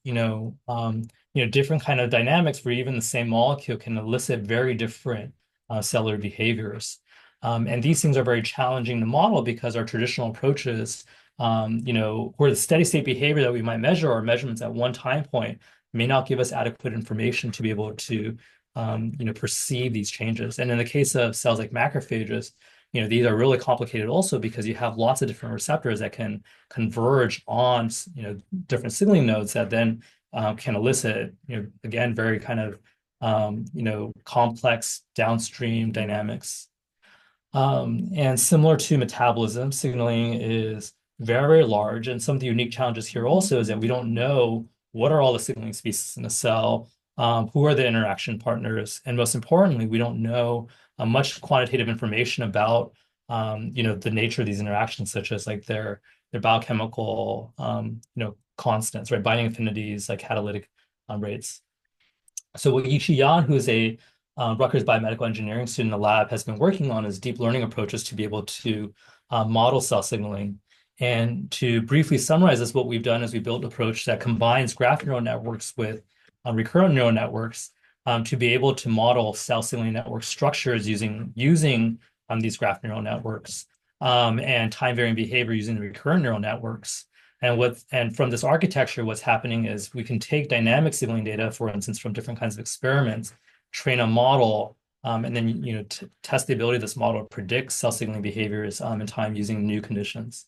different kind of dynamics for even the same molecule can elicit very different cellular behaviors. And these things are very challenging to model because our traditional approaches, where the steady state behavior that we might measure or measurements at one time point may not give us adequate information to be able to perceive these changes. And in the case of cells like macrophages, these are really complicated also because you have lots of different receptors that can converge on, different signaling nodes that then can elicit, again, very kind of, complex downstream dynamics. And similar to metabolism, signaling is very, very large. And some of the unique challenges here also is that we don't know what are all the signaling species in a cell, who are the interaction partners, and most importantly, we don't know much quantitative information about the nature of these interactions, such as like their biochemical constants, right? Binding affinities, like catalytic rates. So what Yichi Yan, who's a Rutgers biomedical engineering student in the lab, has been working on is deep learning approaches to be able to model cell signaling. And to briefly summarize this, what we've done is we built an approach that combines graph neural networks with recurrent neural networks to be able to model cell signaling network structures using these graph neural networks and time varying behavior using the recurrent neural networks. And from this architecture, what's happening is we can take dynamic signaling data, for instance, from different kinds of experiments, train a model, and then test the ability of this model to predict cell signaling behaviors in time using new conditions.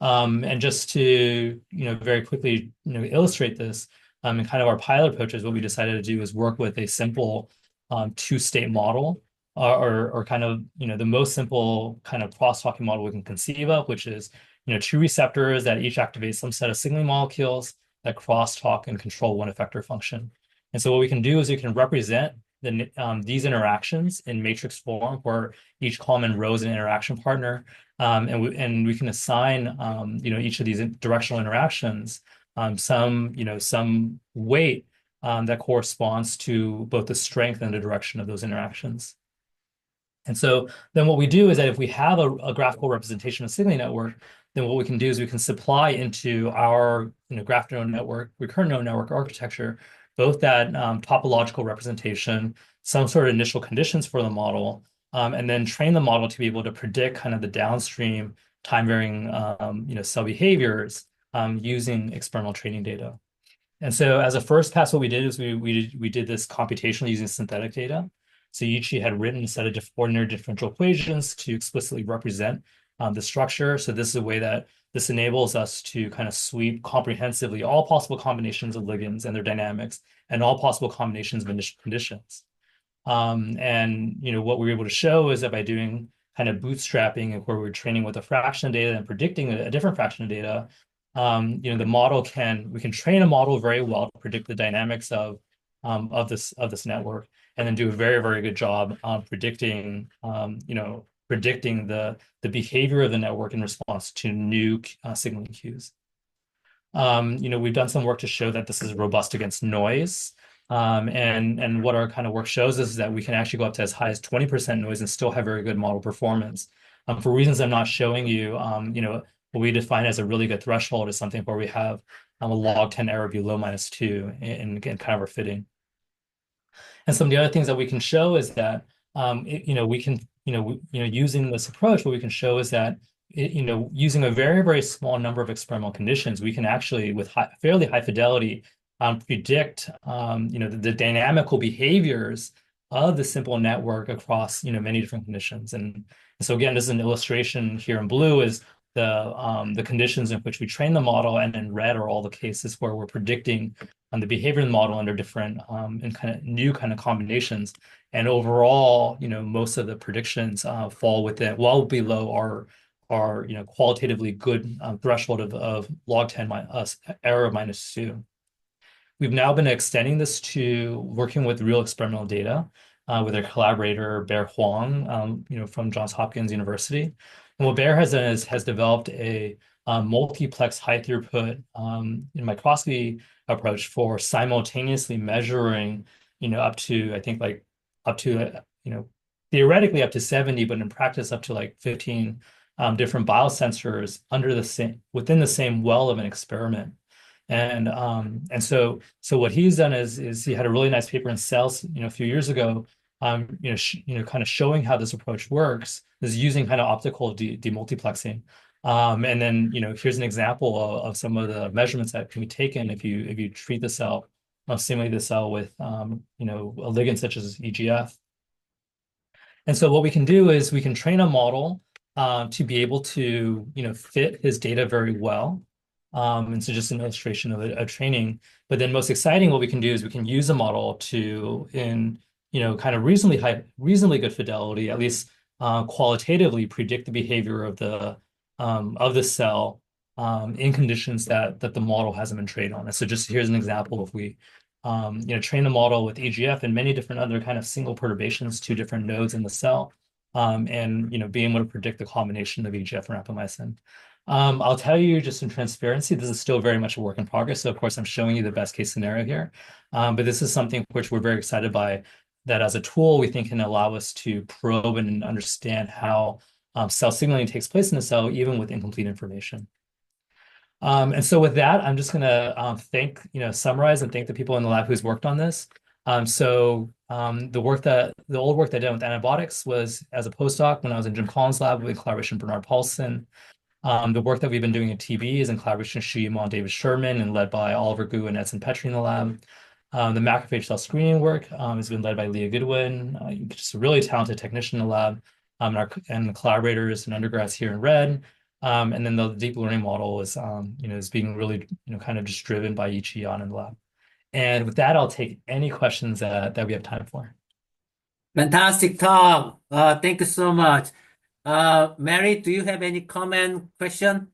And just to very quickly illustrate this, in kind of our pilot approaches, what we decided to do is work with a simple two-state model, or kind of the most simple kind of crosstalking model we can conceive of, which is two receptors that each activate some set of signaling molecules that crosstalk and control one effector function. And so what we can do is we can represent these interactions in matrix form, where each column and row is an interaction partner, and we can assign each of these directional interactions some weight that corresponds to both the strength and the direction of those interactions. And so then what we do is that if we have a graphical representation of signaling network, then what we can do is we can supply into our graph neural network, recurrent neural network architecture, both that topological representation, some sort of initial conditions for the model, and then train the model to be able to predict kind of the downstream time varying cell behaviors using experimental training data. And so as a first pass, what we did is we did this computationally using synthetic data. So Yichi had written a set of ordinary differential equations to explicitly represent the structure. So this is a way that this enables us to kind of sweep comprehensively all possible combinations of ligands and their dynamics and all possible combinations of initial conditions. And what we were able to show is that by doing kind of bootstrapping, where we're training with a fraction of data and predicting a different fraction of data, we can train a model very well to predict the dynamics of this network, and then do a very, very good job predicting the behavior of the network in response to new signaling cues. We've done some work to show that this is robust against noise. And what our kind of work shows is that we can actually go up to as high as 20% noise and still have very good model performance. For reasons I'm not showing you, what we define as a really good threshold is something where we have a log 10 error below -2 in kind of our fitting. And some of the other things that we can show is that we can using this approach, what we can show is that using a very, very small number of experimental conditions, we can actually, with fairly high fidelity, predict the dynamical behaviors of the simple network across many different conditions. And so again, this is an illustration here in blue is the conditions in which we train the model, and in red are all the cases where we're predicting the behavior of the model under different and kind of new kind of combinations. And overall, most of the predictions fall within well below our qualitatively good threshold of log 10 error of -2. We've now been extending this to working with real experimental data with our collaborator, Bear Huang, from Johns Hopkins University. And what Bear has done is has developed a multiplex high throughput microscopy approach for simultaneously measuring, up to, I think, theoretically up to 70, but in practice up to like 15 different biosensors within the same well of an experiment. And so what he's done is he had a really nice paper in Cells, a few years ago, kind of showing how this approach works, is using kind of optical demultiplexing. And then, here's an example of some of the measurements that can be taken if you treat the cell stimulate the cell with a ligand such as EGF. And so what we can do is we can train a model to be able to fit his data very well. And so just an illustration of a training. But then most exciting, what we can do is we can use a model to kind of reasonably good fidelity, at least qualitatively predict the behavior of the cell in conditions that the model hasn't been trained on. And so just here's an example. If we train the model with EGF and many different other kind of single perturbations to different nodes in the cell, and being able to predict the combination of EGF and rapamycin. I'll tell you just in transparency, this is still very much a work in progress. So of course, I'm showing you the best case scenario here. But this is something which we're very excited by, that as a tool, we think can allow us to probe and understand how cell signaling takes place in the cell, even with incomplete information. And so with that, I'm just going to summarize and thank the people in the lab who's worked on this. The old work that I did with antibiotics was as a postdoc when I was in Jim Collins' lab with collaboration with Bernard Paulson. The work that we've been doing at TB is in collaboration with Shima and David Sherman and led by Oliver Gu and Edson Petri in the lab. The macrophage cell screening work has been led by Leah Goodwin, just a really talented technician in the lab, and the collaborators and undergrads here in red. And then the deep learning model is being really, kind of just driven by Yichi in the lab. And with that, I'll take any questions that we have time for. Fantastic talk. Thank you so much. Mary, do you have any comment, question?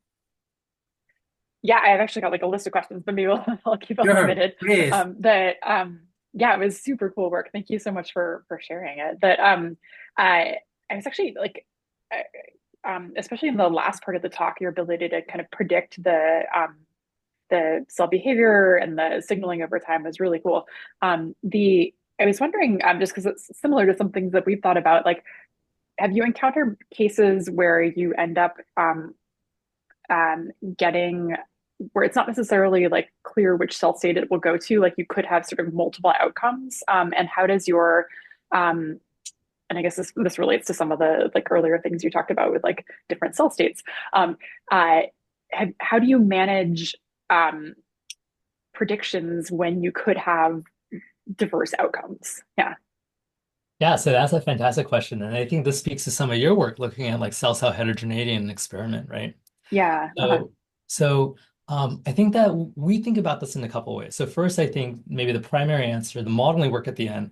Yeah, I've actually got like a list of questions, but maybe I'll keep them Sure, limited. please. Yeah, it was super cool work. Thank you so much for sharing it. I was actually like, especially in the last part of the talk, your ability to kind of predict the cell behavior and the signaling over time was really cool. I was wondering, just because it's similar to some things that we've thought about, like, have you encountered cases where you end up getting where it's not necessarily like clear which cell state it will go to, like you could have sort of multiple outcomes, and how does your and I guess this relates to some of the like earlier things you talked about with like different cell states. How do you manage predictions when you could have diverse outcomes? Yeah, so that's a fantastic question. And I think this speaks to some of your work looking at like cell heterogeneity in an experiment, right? Yeah. So I think that we think about this in a couple of ways. So first, I think maybe the primary answer, the modeling work at the end,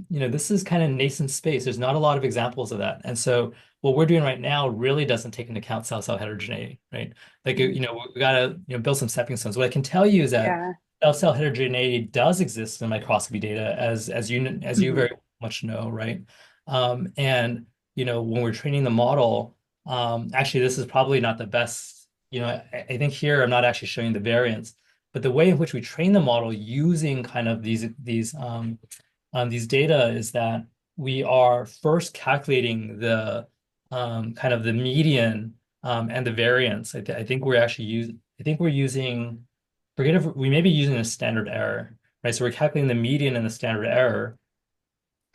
this is kind of nascent space. There's not a lot of examples of that. And so what we're doing right now really doesn't take into account cell heterogeneity, right? Like, we got to build some stepping stones. What I can tell you is that cell heterogeneity does exist in microscopy data, as you very much know, right? And when we're training the model, actually, this is probably not the best. I think here I'm not actually showing the variance, but the way in which we train the model using kind of these data is that we are first calculating the kind of the median and the variance. I think we're using, forget if we may be using a standard error, right? So we're calculating the median and the standard error,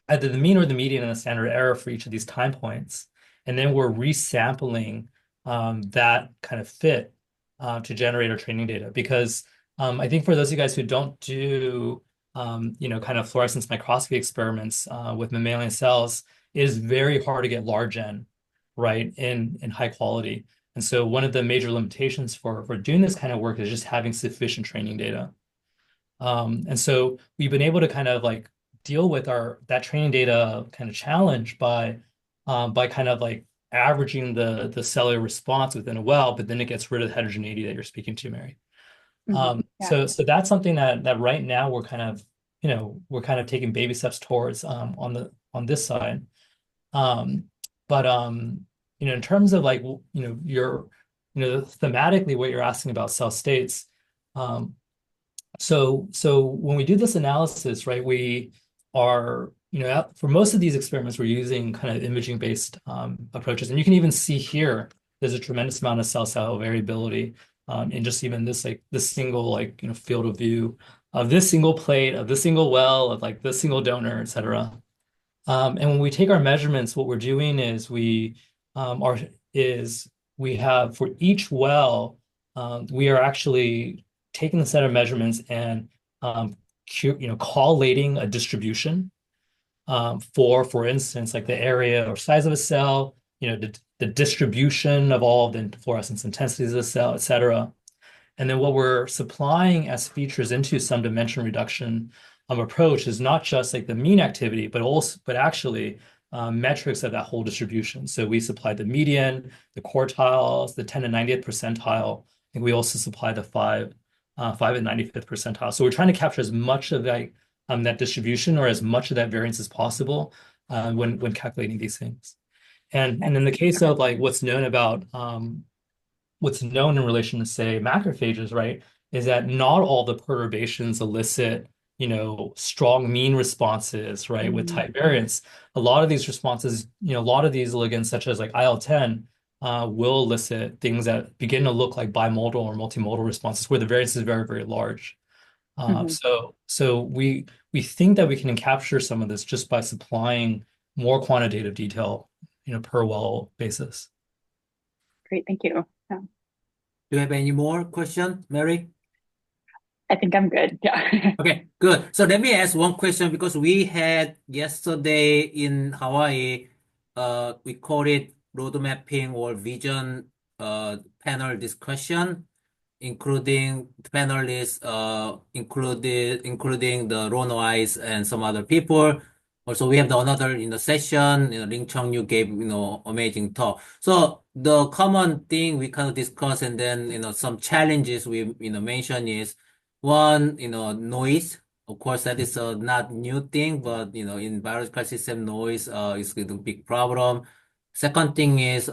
either the mean or the median and the standard error for each of these time points. And then we're resampling that kind of fit to generate our training data. Because I think for those of you guys who don't do, kind of fluorescence microscopy experiments with mammalian cells, it is very hard to get large N, right, in high quality. And so one of the major limitations for doing this kind of work is just having sufficient training data. And so we've been able to kind of like deal with that training data kind of challenge by kind of like averaging the cellular response within a well, but then it gets rid of the heterogeneity that you're speaking to, Mary. So that's something that right now we're kind of taking baby steps towards on this side. In terms of like thematically what you're asking about cell states. So when we do this analysis, right, we are, for most of these experiments, we're using kind of imaging-based approaches. And you can even see here, there's a tremendous amount of cell variability in just even this single field of view of this single plate, of this single well, of like this single donor, et cetera. And when we take our measurements, what we're doing is we have for each well, we are actually taking the set of measurements and collating a distribution for instance, like the area or size of a cell, the distribution of all the fluorescence intensities of the cell, et cetera. And then what we're supplying as features into some dimension reduction approach is not just like the mean activity, but actually metrics of that whole distribution. So we supply the median, the quartiles, the 10 to 90th percentile, and we also supply the 5 and 95th percentile. So we're trying to capture as much of that distribution or as much of that variance as possible when calculating these things. And in the case of like what's known in relation to, say, macrophages, right, is that not all the perturbations elicit, strong mean responses, right, with tight variance. A lot of these responses, a lot of these ligands, such as like IL-10, will elicit things that begin to look like bimodal or multimodal responses where the variance is very, very large. So we think that we can capture some of this just by supplying more quantitative detail, per well basis. Great, thank you. Do you have any more questions, Mary? I think I'm good. Yeah. Okay, good. So let me ask one question because we had yesterday in Hawaii, we called it road mapping or vision panel discussion, including panelists, including the Ron Wise and some other people. Also, we have another in the session, Ling Chong, you gave, amazing talk. So the common thing we kind of discuss and then, some challenges we, mention is one, noise. Of course, that is a not new thing, but, in biological system, noise, is a big problem. Second thing is,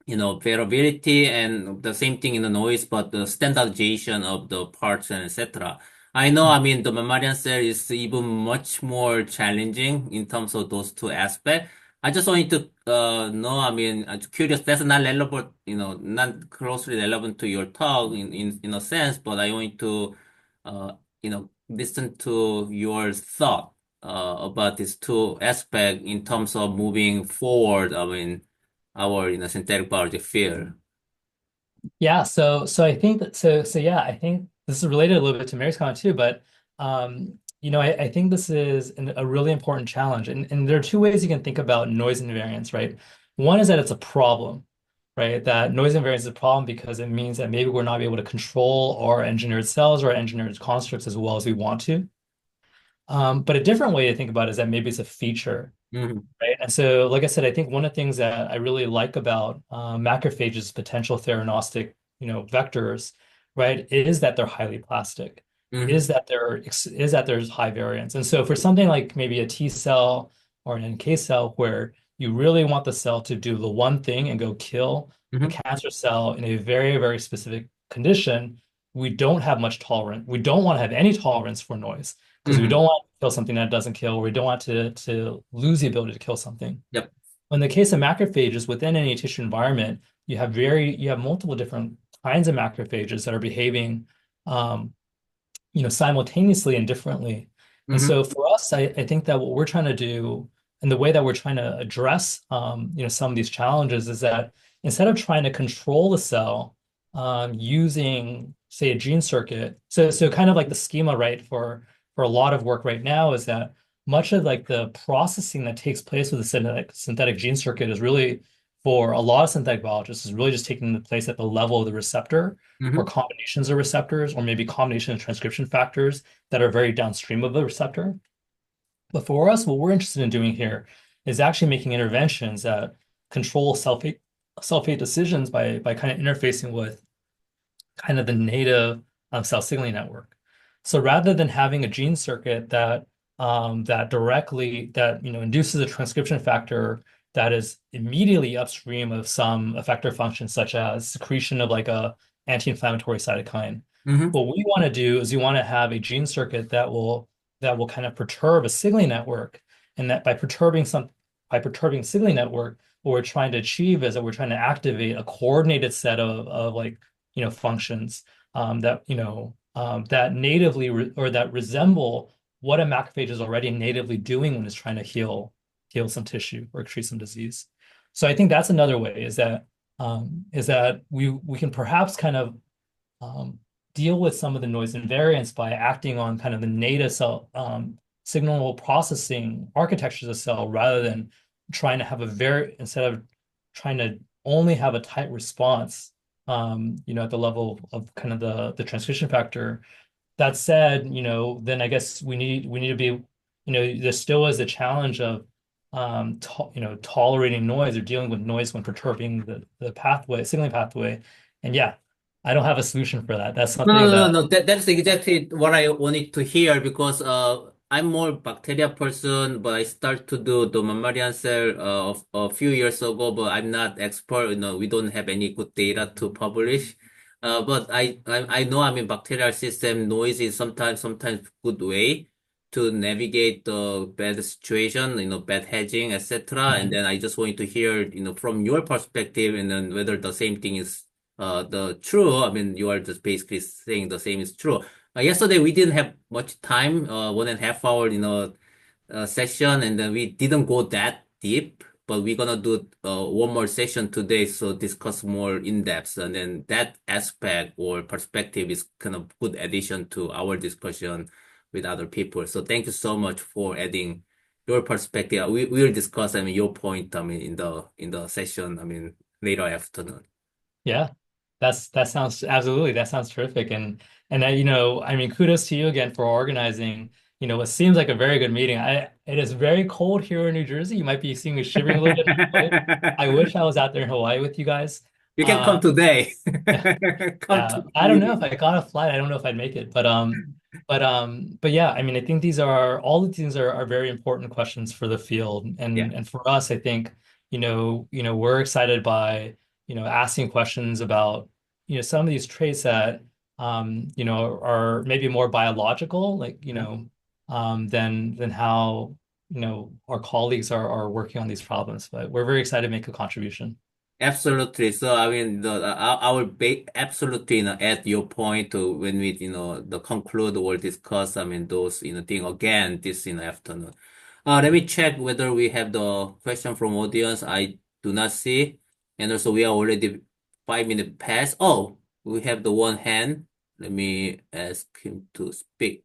variability and the same thing in the noise, but the standardization of the parts and etc. I know, I mean, the mammalian cell is even much more challenging in terms of those two aspects. I just wanted to know, I mean, I'm curious, that's not relevant, not closely relevant to your talk in a sense, but I want to, listen to your thought about these two aspects in terms of moving forward. I mean, our synthetic biology field. Yeah, so I think that yeah, I think this is related a little bit to Mary's comment too, but I think this is a really important challenge. And there are two ways you can think about noise invariance, right? One is that it's a problem, right? That noise invariance is a problem because it means that maybe we're not able to control our engineered cells or engineered constructs as well as we want to. But a different way to think about it is that maybe it's a feature. Right. And so, like I said, I think one of the things that I really like about macrophages' potential theranostic, vectors, right, is that they're highly plastic, is that there's high variance. And so for something like maybe a T cell or an NK cell where you really want the cell to do the one thing and go kill a cancer cell in a very, very specific condition, we don't have much tolerance. We don't want to have any tolerance for noise because we don't want to kill something that doesn't kill, or we don't want to lose the ability to kill something. Yep. In the case of macrophages, within any tissue environment, you have multiple different kinds of macrophages that are behaving, simultaneously and differently. And so for us, I think that what we're trying to do and the way that we're trying to address, some of these challenges is that instead of trying to control the cell using, say, a gene circuit, so kind of like the schema, right, for a lot of work right now is that much of like the processing that takes place with the synthetic gene circuit is really, for a lot of synthetic biologists, is really just taking place at the level of the receptor or combinations of receptors or maybe combination of transcription factors that are very downstream of the receptor. But for us, what we're interested in doing here is actually making interventions that control cell-fate decisions by kind of interfacing with kind of the native cell signaling network. So rather than having a gene circuit that directly induces a transcription factor that is immediately upstream of some effector function, such as secretion of like a anti-inflammatory cytokine. What we want to do is we want to have a gene circuit that will kind of perturb a signaling network, and that by perturbing signaling network, what we're trying to achieve is that we're trying to activate a coordinated set of functions that natively or that resemble what a macrophage is already natively doing when it's trying to heal some tissue or treat some disease. So I think that's another way is that we can perhaps kind of deal with some of the noise invariance by acting on kind of the native cell signal processing architectures of cell rather than trying to have instead of trying to only have a tight response, at the level of kind of the transcription factor. That said, then I guess we need to be, there still is a challenge of tolerating noise or dealing with noise when perturbing the pathway, signaling pathway. And yeah, I don't have a solution for that. That's No, no, something no, that no. That's exactly what I wanted to hear because I'm more bacteria person, but I start to do the mammalian cell a few years ago, but I'm not expert. We don't have any good data to publish. But I know I mean bacterial system noise is sometimes good way to navigate the bad situation, bad hedging, etc. And Mhm. then I just wanted to hear, from your perspective, and then whether the same thing is the true. I mean, you are just basically saying the same is true. Yesterday we didn't have much time, 1.5 hour, session, and then we didn't go that deep, but we're gonna do one more session today, so discuss more in depth, and then that aspect or perspective is kind of good addition to our discussion with other people. So thank you so much for adding your perspective. We will discuss, I mean, your point, I mean, in the session, I mean, later afternoon. Yeah, that sounds terrific. And I mean, kudos to you again for organizing, what seems like a very good meeting. It is very cold here in New Jersey. You might be seeing me shivering a little bit in Hawaii. I wish I was out there in Hawaii with you guys. You can come Um, today. Come to Yeah, the I don't know if meeting. I got a flight. I don't know if I'd make it, but yeah, I mean, I think all of these are very important questions for the field, Yeah, and for us, I think we're excited by asking questions about some of these traits that are maybe more biological, like yeah. than how our colleagues are working on these problems. But we're very excited to make a contribution. Absolutely. So I mean, I will absolutely, add your point to when we, the conclude or discuss, I mean, those, thing again this, afternoon. Let me check whether we have the question from audience. I do not see. And also we are already 5 minutes past. Oh, we have the one hand. Let me ask him to speak.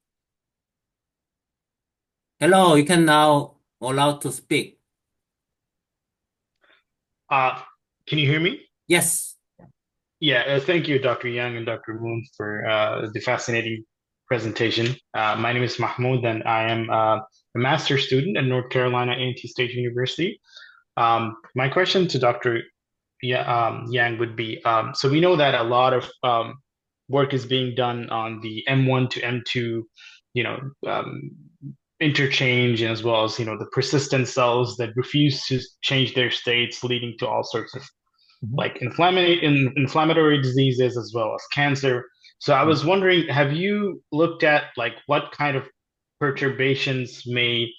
Hello, you can now allow to speak. Uh, can you hear me? Yes. Yeah, thank you, Dr. Young and Dr. Moon, for the fascinating presentation. My name is Mahmoud, and I am a master's student at North Carolina A&T State University. My question to Dr. Yang would be, so we know that a lot of work is being done on the M1 to M2, you know, um, interchange, as well as, the persistent cells that refuse to change their states, leading to all sorts of Mhm. like inflammatory diseases as well as cancer. So I was wondering, have you looked at like what kind of perturbations may,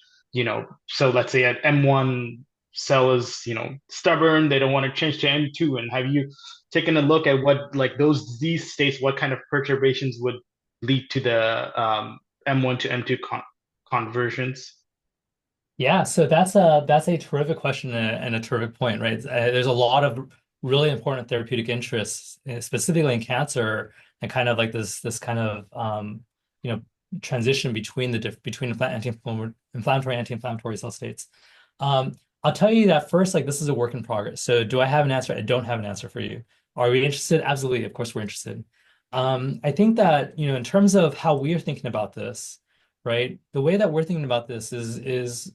so let's say at M1 cell is, stubborn, they don't want to change to M2, and have you taken a look at what like those disease states, what kind of perturbations would lead to the M1 to M2 conversions? Yeah, so that's a terrific question and a terrific point, right? There's a lot of really important therapeutic interests, specifically in cancer, and kind of like this kind of you know transition between between inflammatory anti-inflammatory cell states. I'll tell you that first, like this is a work in progress. So do I have an answer? I don't have an answer for you. Are we interested? Absolutely, of course we're interested. I think that in terms of how we are thinking about this, right? The way that we're thinking about this is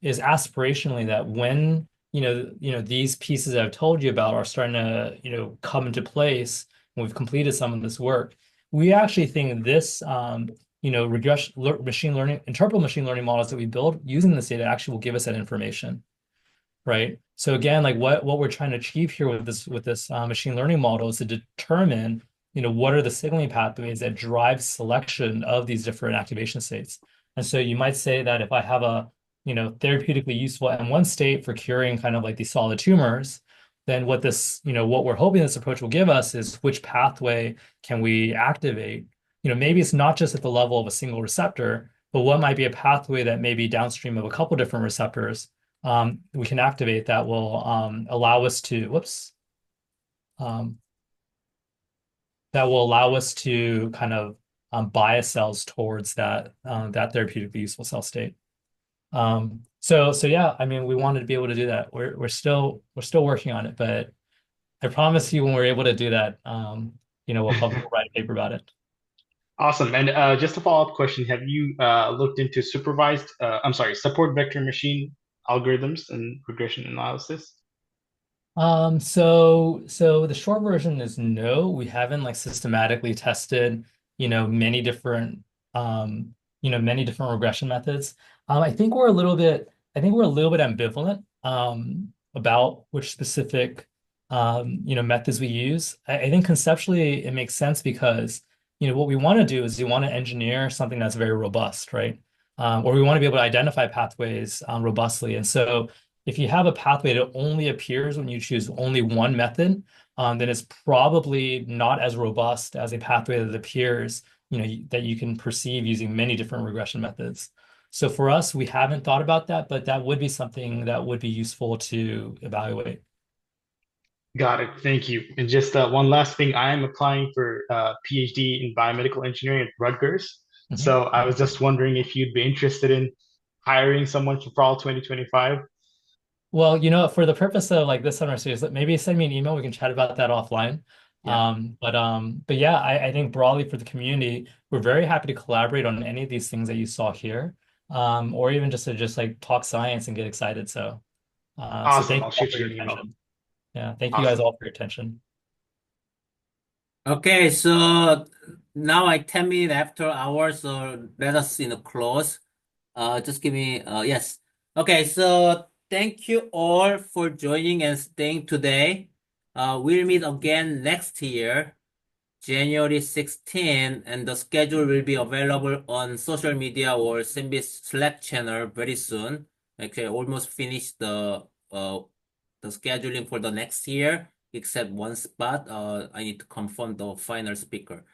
aspirationally that when these pieces that I've told you about are starting to come into place when we've completed some of this work, we actually think this machine learning, interpretable machine learning models that we build using this data actually will give us that information, right? So again, like what we're trying to achieve here with this machine learning model is to determine, what are the signaling pathways that drive selection of these different activation states. And so you might say that if I have a, therapeutically useful M1 state for curing kind of like these solid tumors, then what we're hoping this approach will give us is which pathway can we activate? Maybe it's not just at the level of a single receptor, but what might be a pathway that may be downstream of a couple different receptors we can activate that will allow us to, that will allow us to kind of bias cells towards that therapeutically useful cell state. So yeah, I mean, we wanted to be able to do that. We're still working on it, but I promise you, when we're able to do that, we'll write a paper about it. Awesome. And just a follow-up question, have you looked into support vector machine algorithms and regression analysis? So the short version is no, we haven't like systematically tested, many different, many different regression methods. I think we're a little bit ambivalent, about which specific, methods we use. I think conceptually it makes sense because, what we want to do is we want to engineer something that's very robust, right? Or we want to be able to identify pathways, robustly. And so if you have a pathway that only appears when you choose only one method, then it's probably not as robust as a pathway that appears, that you can perceive using many different regression methods. So for us, we haven't thought about that, but that would be something that would be useful to evaluate. Got it. Thank you. And just one last thing, I am applying for a PhD in biomedical engineering at Rutgers. Mhm. So I was just wondering if you'd be interested in hiring someone for fall 2025. Well, for the purpose of like this summer series, maybe send me an email. We can chat about that offline. Yeah. But yeah, I think broadly for the community, we're very happy to collaborate on any of these things that you saw here, or even just to just like talk science and get excited. So Awesome. thank I'll you all shoot for you your an email. attention. Yeah, thank you guys Awesome. all for your attention. Okay, so now like 10 minutes after hours, so let us close. Just give me yes. Okay, so thank you all for joining and staying today. We'll meet again next year, January 16, and the schedule will be available on social media or SynBYSS Slack channel very soon. Okay, almost finished the scheduling for the next year, except one spot. I need to confirm the final speaker.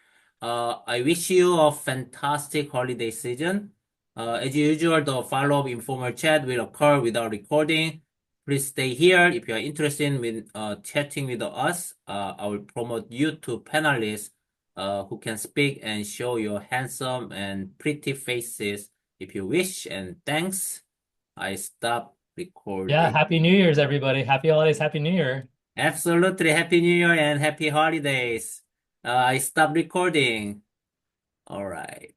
I wish you a fantastic holiday season. As usual, the follow-up informal chat will occur without recording. Please stay here if you are interested in chatting with us. I will promote you to panelists who can speak and show your handsome and pretty faces if you wish. And thanks. I stop Yeah, recording. Happy New Year's, everybody. Happy holidays, Happy New Year. Absolutely. Happy New Year and happy holidays. I stop recording. All right.